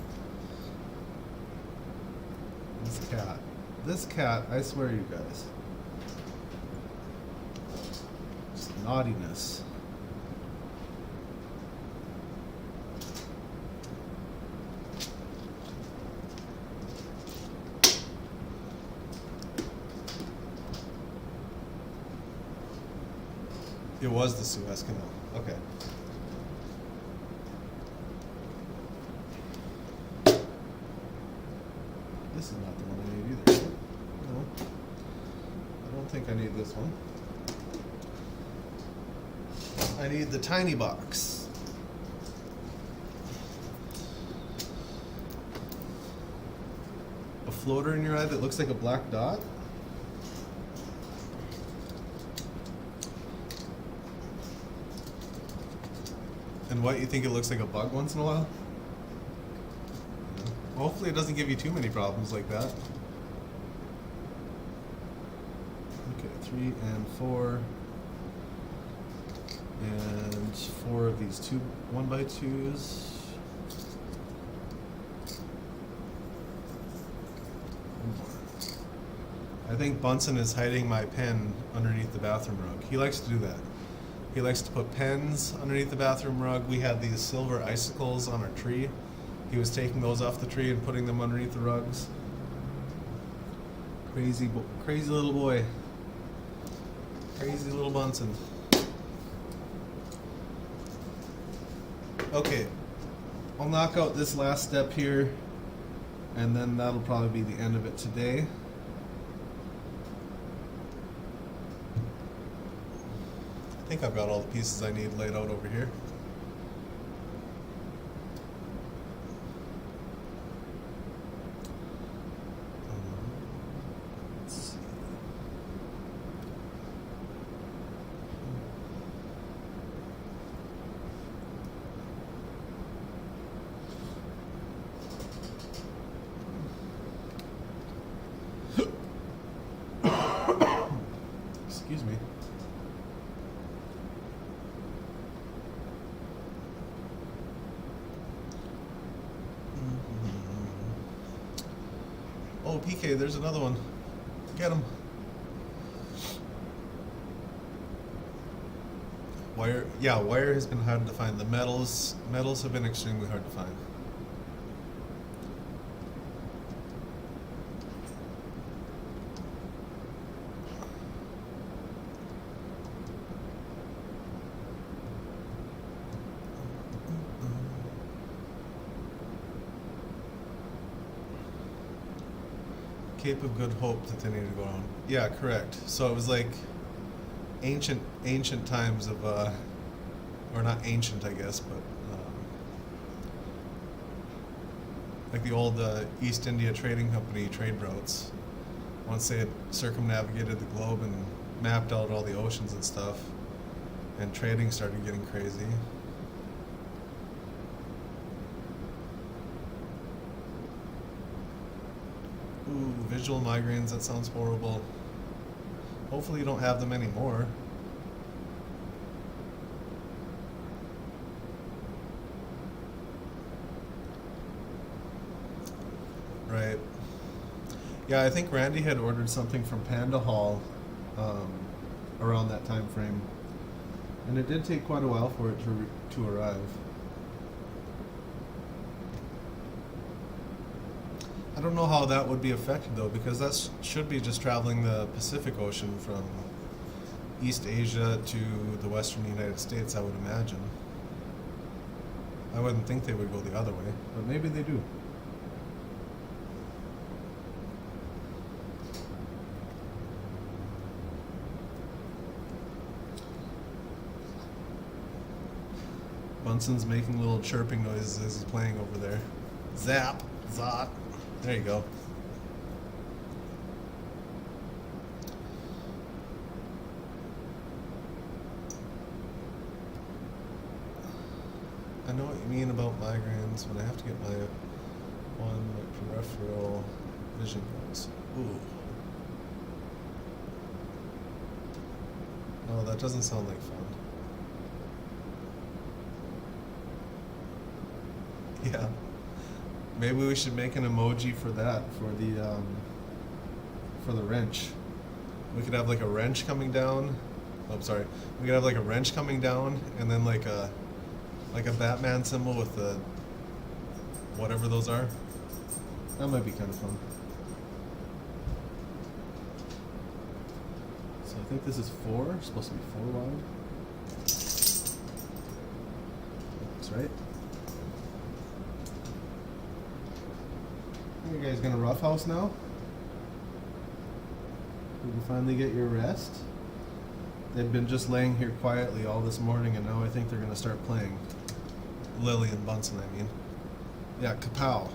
This cat, I swear you guys. Just naughtiness. It was the Suez Canal. Okay. This is not the one I need either. No. I don't think I need this one. I need the tiny box. A floater in your eye that looks like a black dot? And what, you think it looks like a bug once in a while? Yeah. Hopefully it doesn't give you too many problems like that. Okay, 3 and 4. And 4 of these 1x2s. I think Bunsen is hiding my pen underneath the bathroom rug. He likes to do that. He likes to put pens underneath the bathroom rug. We had these silver icicles on our tree. He was taking those off the tree and putting them underneath the rugs. Crazy little boy. Crazy little Bunsen. Okay, I'll knock out this last step here, and then that'll probably be the end of it today. I think I've got all the pieces I need laid out over here. Let's see. Excuse me. Oh, PK, there's another one. Get him. Wire, yeah, wire has been hard to find. The metals have been extremely hard to find. Cape of Good Hope that they need to go on. Yeah, correct. So it was like ancient times of, or not ancient, I guess, but like the old East India Trading Company trade routes. Once they had circumnavigated the globe and mapped out all the oceans and stuff, and trading started getting crazy. Ooh, visual migraines, that sounds horrible. Hopefully you don't have them anymore. Right. Yeah, I think Randy had ordered something from Panda Hall around that time frame. And it did take quite a while for it to arrive. I don't know how that would be affected though, because that should be just traveling the Pacific Ocean from East Asia to the Western United States, I would imagine. I wouldn't think they would go the other way, but maybe they do. Bunson's making little chirping noises as he's playing over there. Zap, zot. There you go. I know what you mean about migraines when I have to get my peripheral vision goes. Ooh. Oh, that doesn't sound like fun. Yeah. Maybe we should make an emoji for that, for the wrench. We could have like a wrench coming down. Oh, sorry. We could have like a wrench coming down and then like a Batman symbol with the whatever those are. That might be kind of fun. So I think this is 4. It's supposed to be 4 wide. That's right. Are you guys gonna roughhouse now? Did you finally get your rest? They've been just laying here quietly all this morning, and now I think they're gonna start playing. Lily and Bunsen, I mean. Yeah, kapow.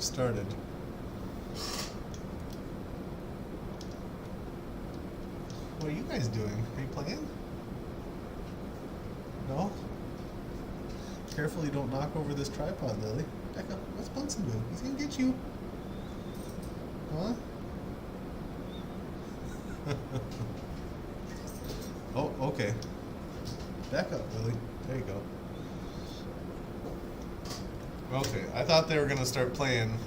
Started. What are you guys doing? Are you playing? No? Careful you don't knock over this tripod, Lily. Back up. What's Bunsen doing? He's gonna get you. Huh? Oh, okay. Back up, Lily. There you go. Okay, I thought they were gonna start playing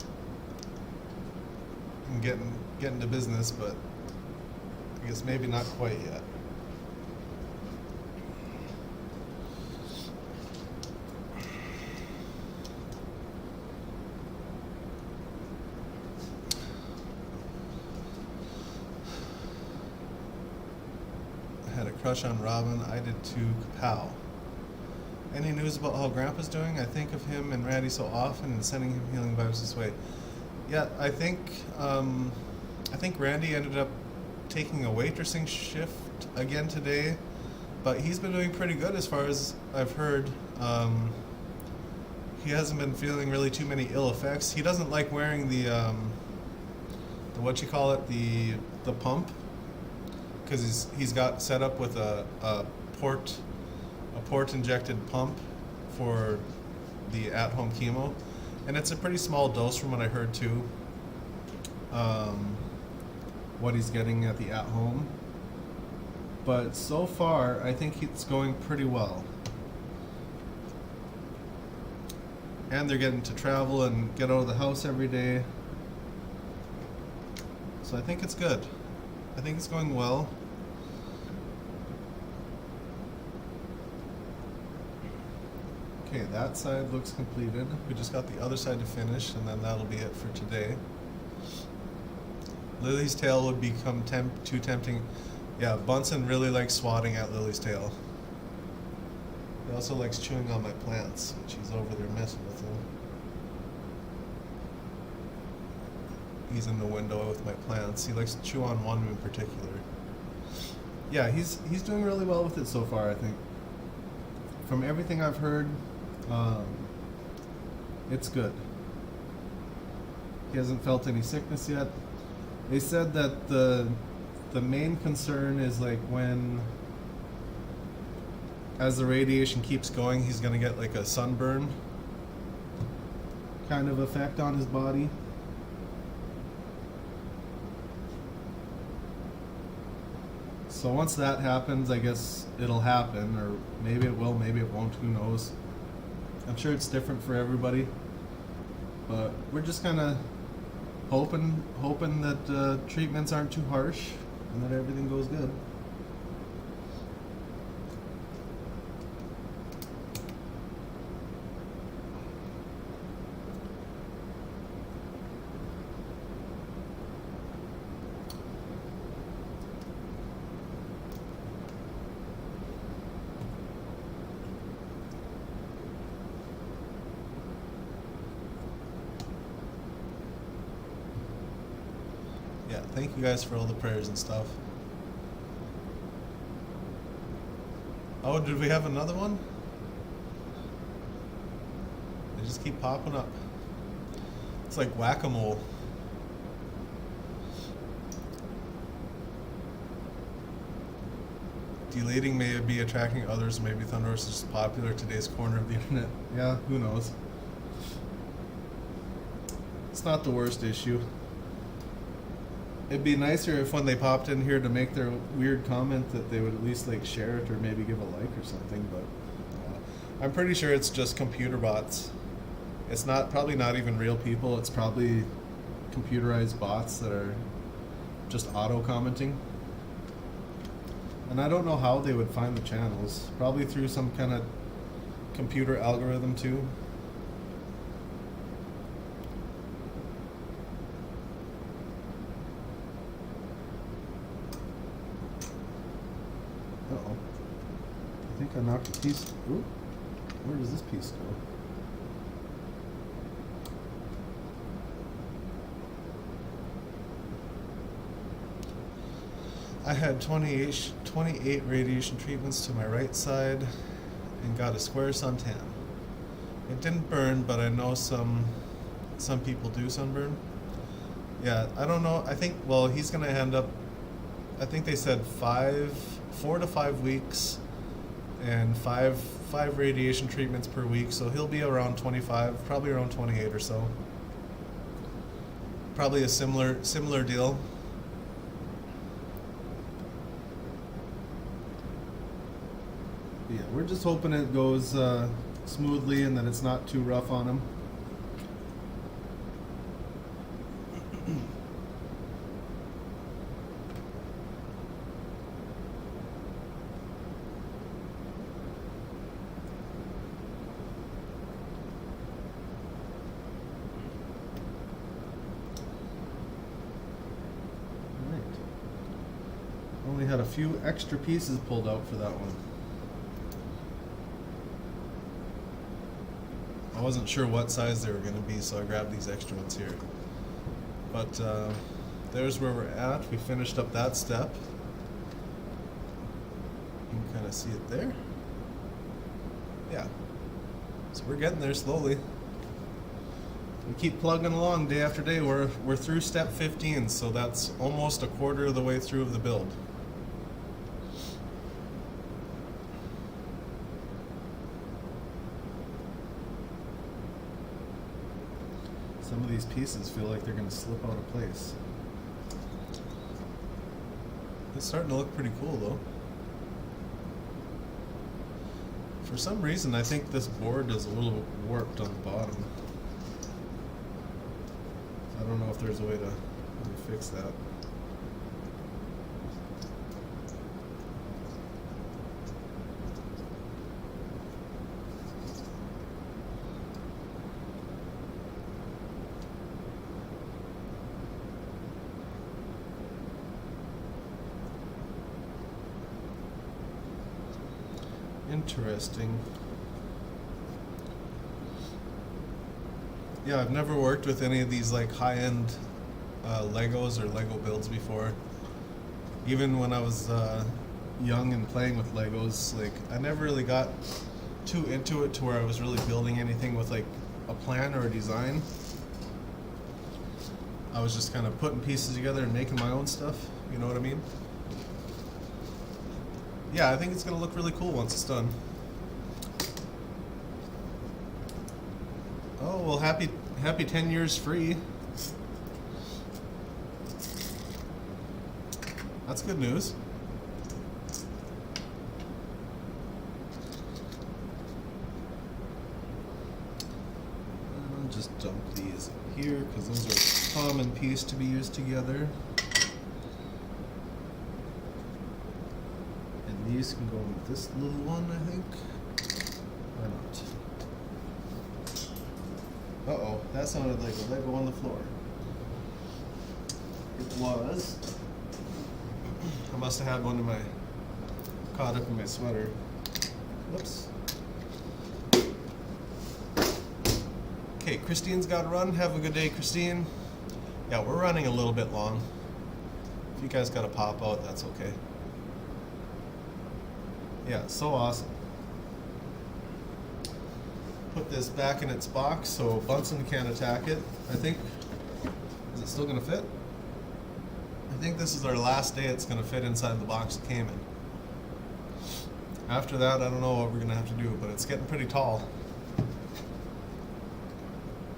and getting to business, but I guess maybe not quite yet. I had a crush on Robin. I did too. Kapow. Any news about how Grandpa's doing? I think of him and Randy so often and sending him healing vibes this way. Yeah, I think Randy ended up taking a waitressing shift again today, but he's been doing pretty good as far as I've heard. He hasn't been feeling really too many ill effects. He doesn't like wearing the what you call it, the pump, because he's got set up with a port injected pump for the at-home chemo, and it's a pretty small dose from what I heard too. What he's getting at the at-home, but so far I think it's going pretty well, and they're getting to travel and get out of the house every day, so I think it's good. I think it's going well. Okay, that side looks completed. We just got the other side to finish, and then that'll be it for today. Lily's tail would become too tempting. Yeah, Bunsen really likes swatting at Lily's tail. He also likes chewing on my plants, which he's over there messing with them. He's in the window with my plants. He likes to chew on one in particular. Yeah, he's doing really well with it so far, I think. From everything I've heard, it's good. He hasn't felt any sickness yet. They said that the main concern is like when, as the radiation keeps going, he's gonna get like a sunburn kind of effect on his body. So once that happens, I guess it'll happen, or maybe it will, maybe it won't, who knows. I'm sure it's different for everybody, but we're just kind of hoping that treatments aren't too harsh and that everything goes good. Yeah, thank you guys for all the prayers and stuff. Oh, did we have another one? They just keep popping up. It's like whack-a-mole. Deleting may be attracting others. Maybe Thunderhorse is popular today's corner of the internet. Yeah, who knows? It's not the worst issue. It'd be nicer if when they popped in here to make their weird comment that they would at least like share it or maybe give a like or something, but I'm pretty sure it's just computer bots. It's probably not even real people, it's probably computerized bots that are just auto commenting. And I don't know how they would find the channels. Probably through some kind of computer algorithm too. Uh-oh. I think I knocked a piece. Ooh. Where does this piece go? I had 28 radiation treatments to my right side and got a square suntan. It didn't burn, but I know some people do sunburn. Yeah, I don't know. I think, well, he's going to end up, I think they said 4 to 5 weeks and five radiation treatments per week, so he'll be around 25, probably around 28 or so. Probably a similar deal. Yeah, we're just hoping it goes smoothly and that it's not too rough on him. Only had a few extra pieces pulled out for that one. I wasn't sure what size they were going to be, so I grabbed these extra ones here. But there's where we're at. We finished up that step. You can kind of see it there. Yeah. So we're getting there slowly. We keep plugging along day after day. We're through step 15, so that's almost a quarter of the way through of the build. Some of these pieces feel like they're going to slip out of place. It's starting to look pretty cool though. For some reason I think this board is a little warped on the bottom. I don't know if there's a way to fix that. Interesting. Yeah, I've never worked with any of these like high-end Legos or Lego builds before. Even when I was young and playing with Legos, like I never really got too into it to where I was really building anything with like a plan or a design. I was just kind of putting pieces together and making my own stuff, you know what I mean? Yeah, I think it's going to look really cool once it's done. Oh, well, happy 10 years free. That's good news. just dump these in here because those are a common piece to be used together. And these can go with this little one, I think. Why not? Uh-oh, that sounded like a Lego on the floor. It was. I must have had one in my, caught up in my sweater. Whoops. Okay, Christine's got to run. Have a good day, Christine. Yeah, we're running a little bit long. If you guys got to pop out, that's okay. Yeah, so awesome. Put this back in its box so Bunsen can't attack it. I think, is it still going to fit? I think this is our last day it's going to fit inside the box it came in. After that, I don't know what we're going to have to do, but it's getting pretty tall.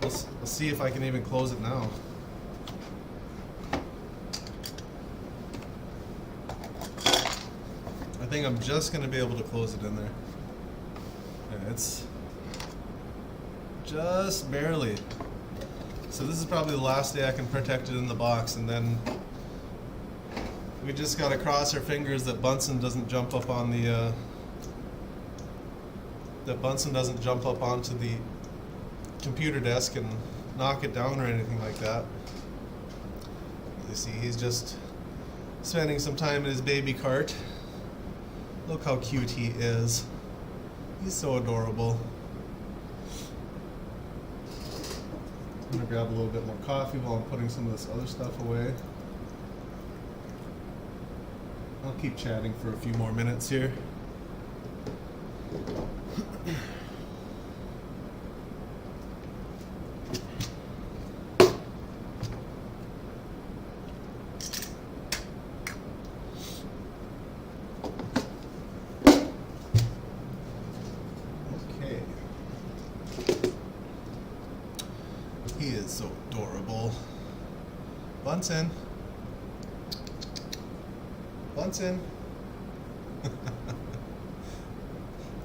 Let's see if I can even close it now. I think I'm just going to be able to close it in there. Yeah, it's just barely. So this is probably the last day I can protect it in the box, and then we just got to cross our fingers that Bunsen doesn't jump up on the onto the computer desk and knock it down or anything like that. You see, he's just spending some time in his baby cart. Look how cute he is. He's so adorable. I'm gonna grab a little bit more coffee while I'm putting some of this other stuff away. I'll keep chatting for a few more minutes here. Okay. He is so adorable. Bunsen. Bunsen.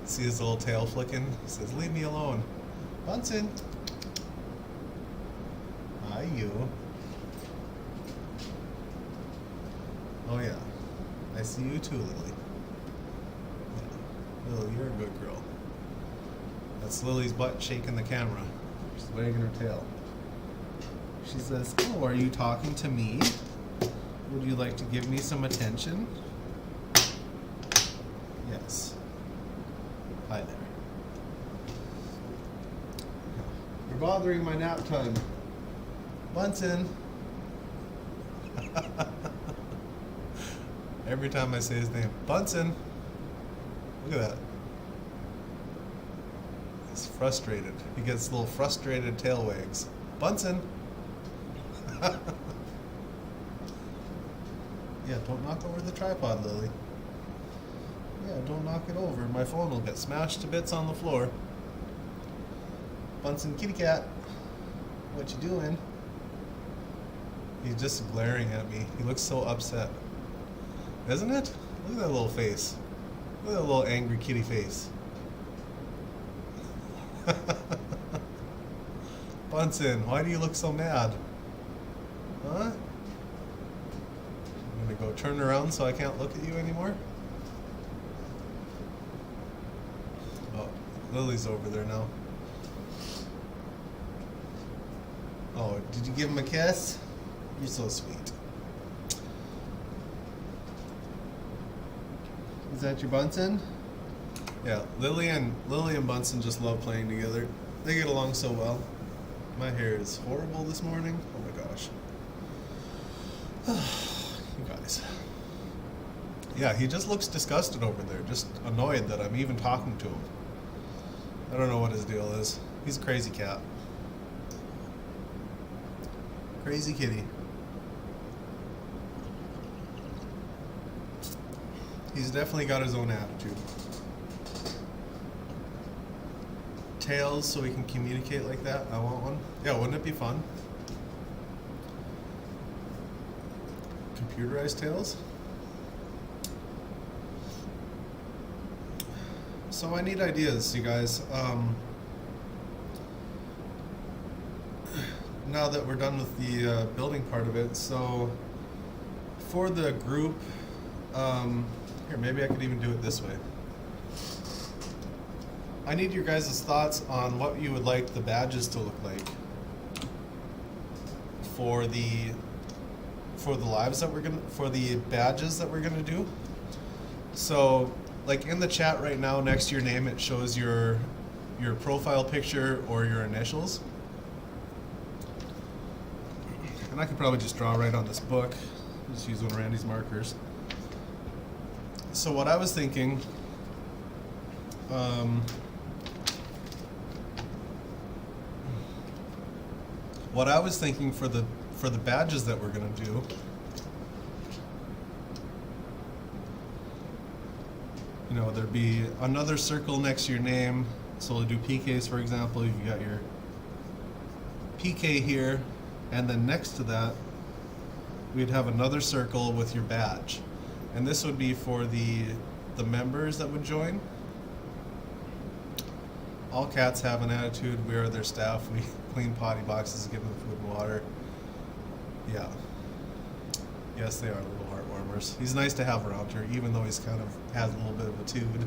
See his little tail flicking? He says, "Leave me alone." Bunsen. Hi, you. Oh yeah. I see you too, Lily. Yeah. Lily, you're a good girl. That's Lily's butt shaking the camera. She's wagging her tail. She says, "Oh, are you talking to me? Would you like to give me some attention?" Yes. Hi there. You're bothering my nap time. Bunsen. Every time I say his name. Bunsen. Look at that. He's frustrated. He gets little frustrated tail wags. Bunsen. Yeah, don't knock over the tripod, Lily. Yeah, don't knock it over. My phone will get smashed to bits on the floor. Bunsen kitty cat. What you doing? He's just glaring at me. He looks so upset. Isn't it? Look at that little face. Look at that little angry kitty face. Bunsen, why do you look so mad? Huh? I'm gonna go turn around so I can't look at you anymore. Oh, Lily's over there now. Oh, did you give him a kiss? You're so sweet. Is that your Bunsen? Yeah, Lily and Bunsen just love playing together. They get along so well. My hair is horrible this morning. Oh my gosh. You guys. Yeah, he just looks disgusted over there, just annoyed that I'm even talking to him. I don't know what his deal is. He's a crazy cat. Crazy kitty. He's definitely got his own attitude. Tails so we can communicate like that. I want one. Yeah, wouldn't it be fun? Computerized tails? So I need ideas, you guys. now that we're done with the building part of it. So for the group, here, maybe I could even do it this way. I need your guys' thoughts on what you would like the badges to look like for the badges that we're gonna do. So, like in the chat right now, next to your name, it shows your profile picture or your initials. And I could probably just draw right on this book. Just use one of Randy's markers. So what I was thinking, for the badges that we're gonna do, you know, there'd be another circle next to your name. So we'll do PKs, for example. You got your PK here, and then next to that, we'd have another circle with your badge. And this would be for the members that would join. All cats have an attitude. We are their staff. We clean potty boxes, give them food and water. Yeah. Yes, they are little heartwarmers. He's nice to have around here, even though he's kind of has a little bit of a tude.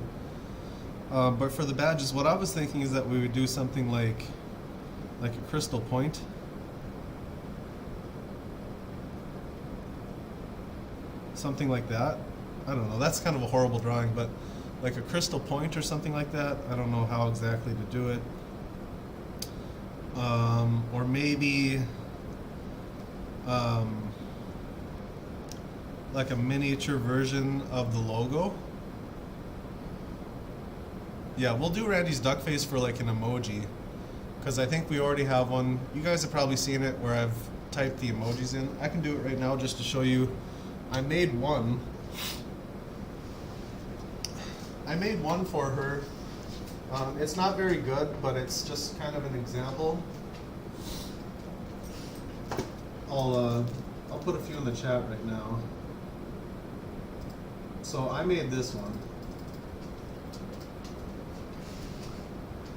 But for the badges, what I was thinking is that we would do something like a crystal point. Something like that. I don't know. That's kind of a horrible drawing, but like a crystal point or something like that. I don't know how exactly to do it. Or maybe like a miniature version of the logo. Yeah, we'll do Randy's duck face for like an emoji, because I think we already have one. You guys have probably seen it where I've typed the emojis in. I can do it right now just to show you. I made one for her. It's not very good, but it's just kind of an example. I'll put a few in the chat right now. So I made this one.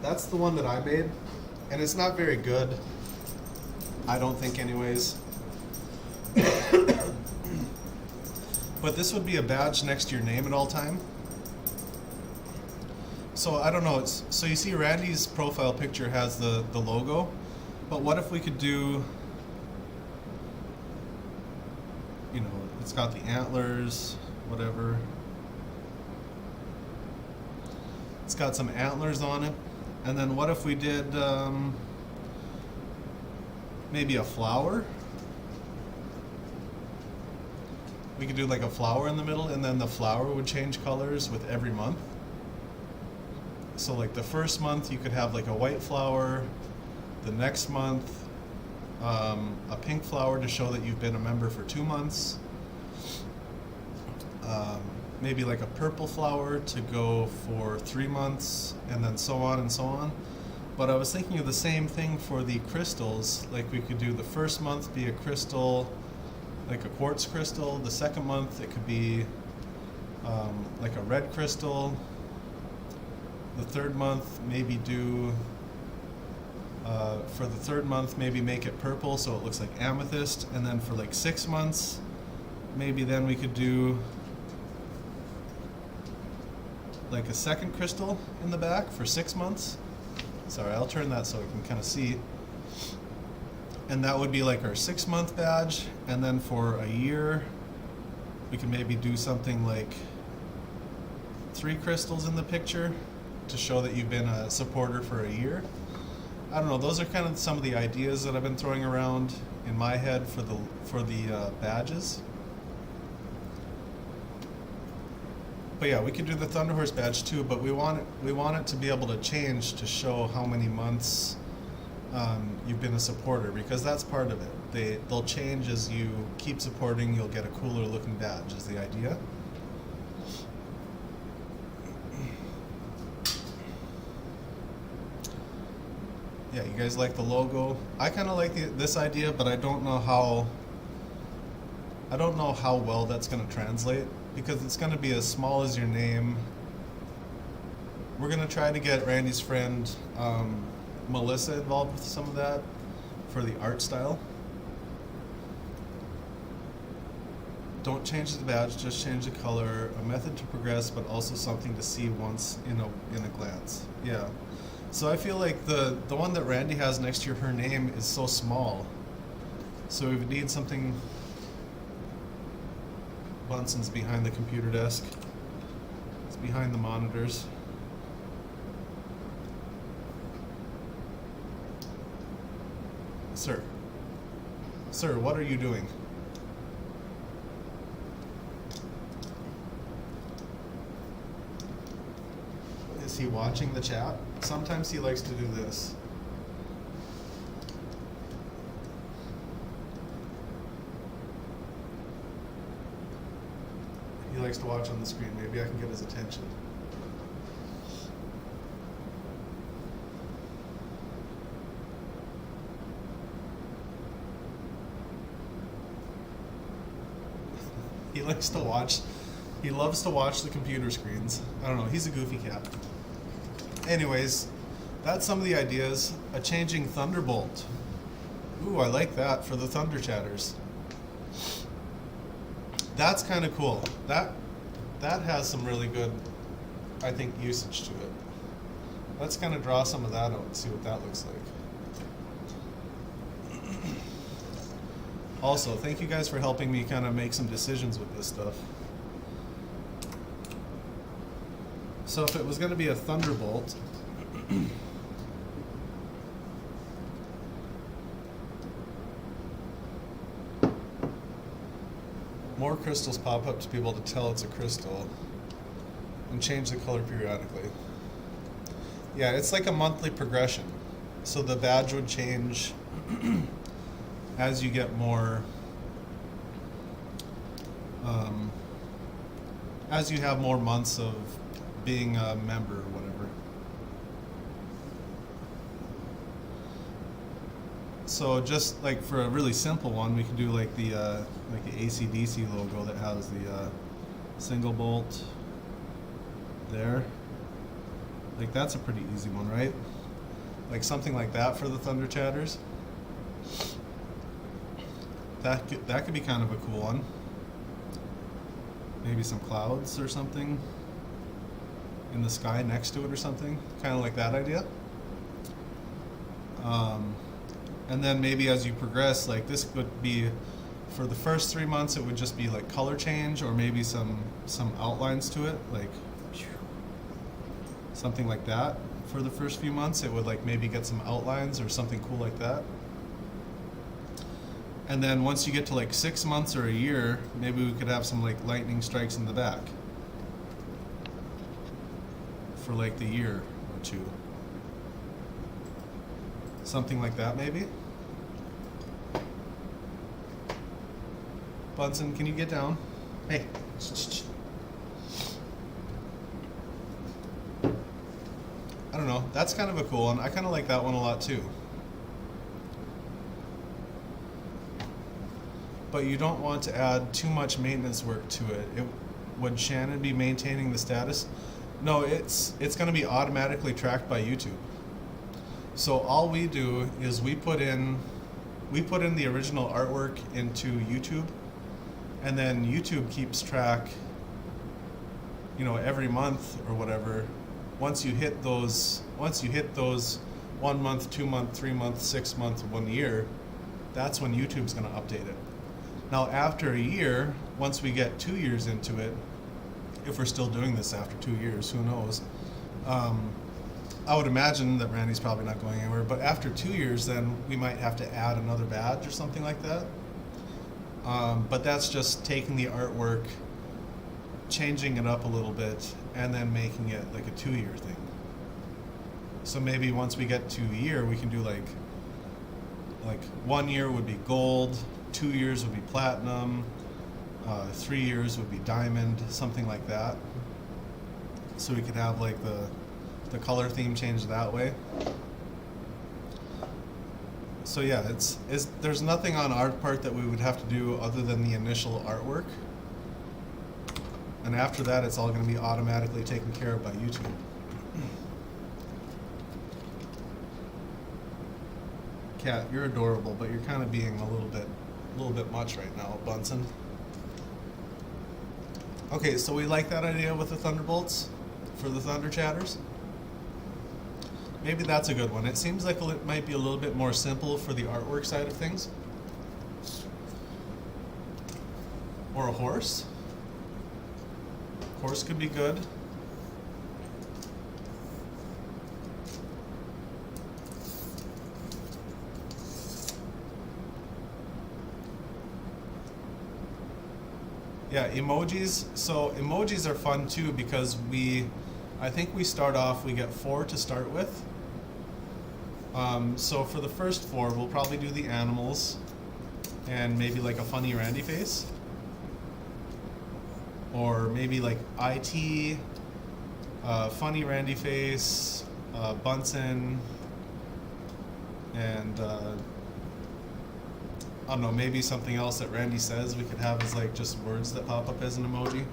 That's the one that I made, and it's not very good. I don't think, anyways. But this would be a badge next to your name at all time. So I don't know. So you see, Randy's profile picture has the logo, but what if we could do? You know, it's got the antlers, whatever. It's got some antlers on it. And then what if we did maybe a flower? We could do like a flower in the middle, and then the flower would change colors with every month. So like the first month you could have like a white flower, the next month a pink flower to show that you've been a member for 2 months. Maybe like a purple flower to go for 3 months, and then so on and so on. But I was thinking of the same thing for the crystals. Like we could do the first month be a crystal, like a quartz crystal. The second month it could be like a red crystal. The third month maybe do, for the third month maybe make it purple so it looks like amethyst. And then for like 6 months, maybe then we could do like a second crystal in the back for 6 months. Sorry, I'll turn that so we can kind of see. And that would be like our 6-month badge. And then for a year, we can maybe do something like 3 crystals in the picture to show that you've been a supporter for a year. I don't know, those are kind of some of the ideas that I've been throwing around in my head for the badges. But yeah, we could do the Thunderhorse badge too, but we want it to be able to change to show how many months you've been a supporter, because that's part of it. They'll change as you keep supporting. You'll get a cooler looking badge is the idea. Yeah, you guys like the logo? I kind of like this idea, but I don't know how well that's going to translate, because it's going to be as small as your name. We're going to try to get Randy's friend Melissa involved with some of that for the art style. Don't change the badge, just change the color. A method to progress, but also something to see once in a glance. Yeah. So I feel like the one that Randy has next to her name is so small. So we would need something. Bunson's behind the computer desk. It's behind the monitors. Sir. Sir, what are you doing? Is he watching the chat? Sometimes he likes to do this. He likes to watch on the screen. Maybe I can get his attention. He likes to watch. He loves to watch the computer screens. I don't know. He's a goofy cat. Anyways, that's some of the ideas. A changing thunderbolt. Ooh, I like that for the thunder chatters. That's kind of cool. That has some really good, I think, usage to it. Let's kind of draw some of that out and see what that looks like. Also, thank you guys for helping me kind of make some decisions with this stuff. So if it was going to be a thunderbolt, more crystals pop up to be able to tell it's a crystal, and change the color periodically. Yeah, it's like a monthly progression. So the badge would change as you get more, as you have more months of being a member or whatever. So just like for a really simple one, we could do like the AC/DC logo that has the single bolt there. Like that's a pretty easy one, right? Like something like that for the Thunder Chatters. That could be kind of a cool one. Maybe some clouds or something in the sky next to it or something, kind of like that idea. And then maybe as you progress, like this would be, for the first 3 months, it would just be like color change, or maybe some outlines to it, like something like that. For the first few months, it would like maybe get some outlines or something cool like that. And then once you get to like 6 months or a year, maybe we could have some like lightning strikes in the back for like the year or two. Something like that, maybe. Bunsen, can you get down? Hey. I don't know. That's kind of a cool one. I kind of like that one a lot too. But you don't want to add too much maintenance work to it. Would Shannon be maintaining the status? No, it's going to be automatically tracked by YouTube. So all we do is we put in the original artwork into YouTube, and then YouTube keeps track, every month or whatever. Once you hit those 1 month, 2 month, 3 month, 6 month, 1 year, that's when YouTube's going to update it. Now after a year, once we get 2 years into it, if we're still doing this after 2 years, who knows? I would imagine that Randy's probably not going anywhere, but after 2 years, then we might have to add another badge or something like that. But that's just taking the artwork, changing it up a little bit, and then making it like a 2 year thing. So maybe once we get to a year, we can do like 1 year would be gold, 2 years would be platinum, 3 years would be diamond, something like that. So we could have like the color theme change that way. So yeah, there's nothing on our part that we would have to do other than the initial artwork. And after that, it's all going to be automatically taken care of by YouTube. Cat, you're adorable, but you're kind of being a little bit much right now, Bunsen. Okay, so we like that idea with the Thunderbolts for the Thunder Chatters. Maybe that's a good one. It seems like it might be a little bit more simple for the artwork side of things. Or a horse. Horse could be good. Yeah, emojis. So emojis are fun too because I think we start off, we get 4 to start with. So for the first 4, we'll probably do the animals and maybe like a funny Randy face. Or maybe like IT, funny Randy face, Bunsen, and I don't know, maybe something else that Randy says we could have as like just words that pop up as an emoji.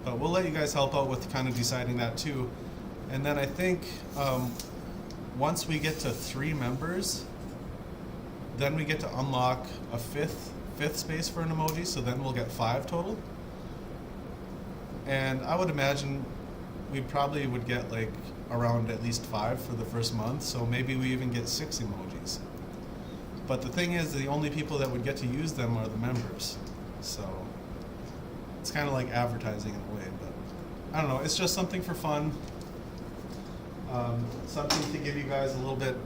But we'll let you guys help out with kind of deciding that too. And then I think once we get to 3 members, then we get to unlock a fifth space for an emoji, so then we'll get 5 total. And I would imagine we probably would get like around at least 5 for the first month, so maybe we even get 6 emojis. But the thing is, the only people that would get to use them are the members. So it's kind of like advertising in a way, but I don't know, it's just something for fun. Something to give you guys a little bit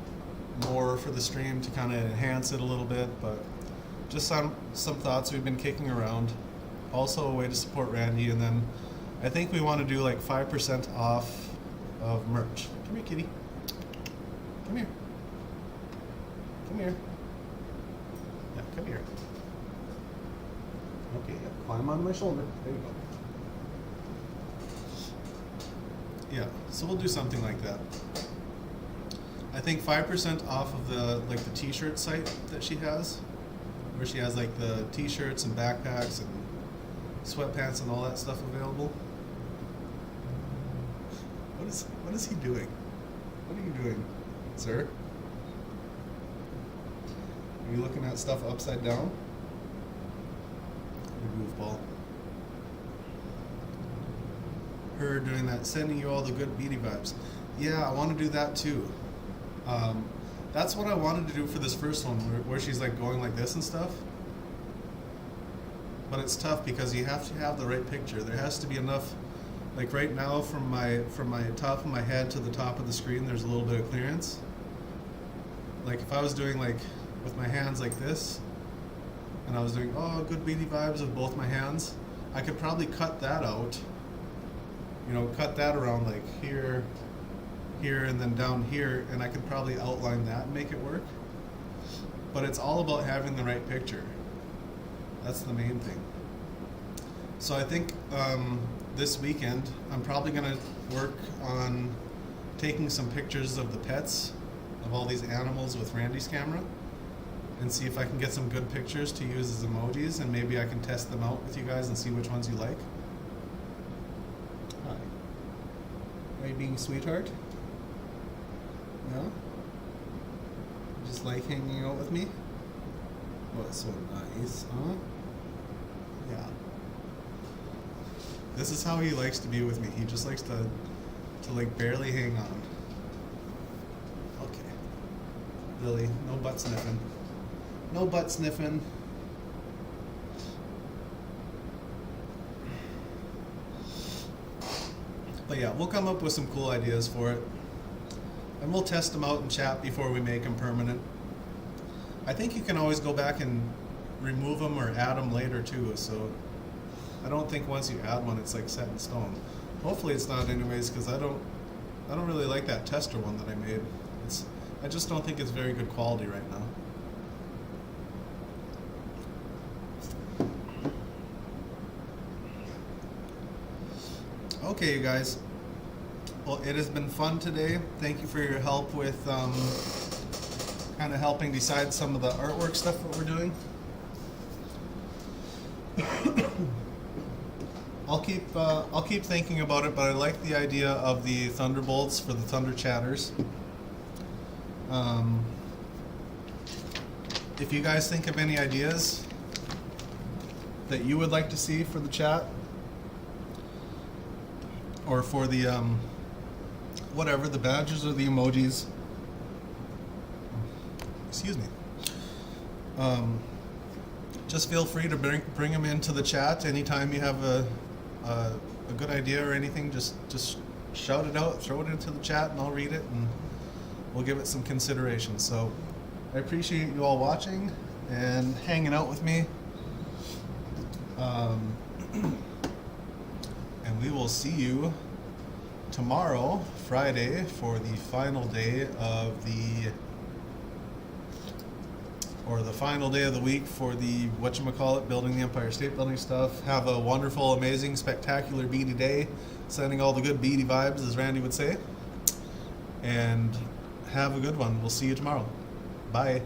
more for the stream to kind of enhance it a little bit, but just some thoughts we've been kicking around. Also a way to support Randy, and then I think we want to do like 5% off of merch. Come here, kitty. Come here. Come here. Yeah, come here. Okay, yeah, climb on my shoulder. There you go. Yeah, so we'll do something like that. I think 5% off of the t-shirt site that she has, where she has like the t-shirts and backpacks and sweatpants and all that stuff available. What is he doing? What are you doing, sir? Are you looking at stuff upside down? You goofball. Her doing that, sending you all the good beady vibes. Yeah, I want to do that too. That's what I wanted to do for this first one, where she's like going like this and stuff. But it's tough because you have to have the right picture. There has to be enough, like right now from my top of my head to the top of the screen, there's a little bit of clearance. Like if I was doing like with my hands like this, and I was doing, oh, good beady vibes with both my hands, I could probably cut that out. You know, cut that around like here, here, and then down here, and I could probably outline that and make it work. But it's all about having the right picture. That's the main thing. So I think this weekend I'm probably going to work on taking some pictures of the pets, of all these animals with Randy's camera, and see if I can get some good pictures to use as emojis, and maybe I can test them out with you guys and see which ones you like. Hi. Are you being a sweetheart? Yeah? You just like hanging out with me? Oh, it's so nice, huh? Yeah. This is how he likes to be with me. He just likes to like barely hang on. Okay. Lily, no butt sniffing. No butt sniffing. But yeah, we'll come up with some cool ideas for it. And we'll test them out in chat before we make them permanent. I think you can always go back and remove them or add them later too, so I don't think once you add one it's like set in stone. Hopefully it's not anyways, because I don't really like that tester one that I made. I just don't think it's very good quality right now. Okay, you guys. Well, it has been fun today. Thank you for your help with kind of helping decide some of the artwork stuff that we're doing. I'll keep thinking about it, but I like the idea of the Thunderbolts for the Thunder Chatters. if you guys think of any ideas that you would like to see for the chat, or for the whatever, the badges or the emojis, excuse me, just feel free to bring them into the chat anytime you have a good idea or anything. Just shout it out, throw it into the chat, and I'll read it, and we'll give it some consideration. So I appreciate you all watching and hanging out with me. And we will see you tomorrow, Friday, for the final day of the final day of the week for the whatchamacallit, building the Empire State Building stuff. Have a wonderful, amazing, spectacular beady day. Sending all the good beady vibes, as Randy would say. And have a good one. We'll see you tomorrow. Bye.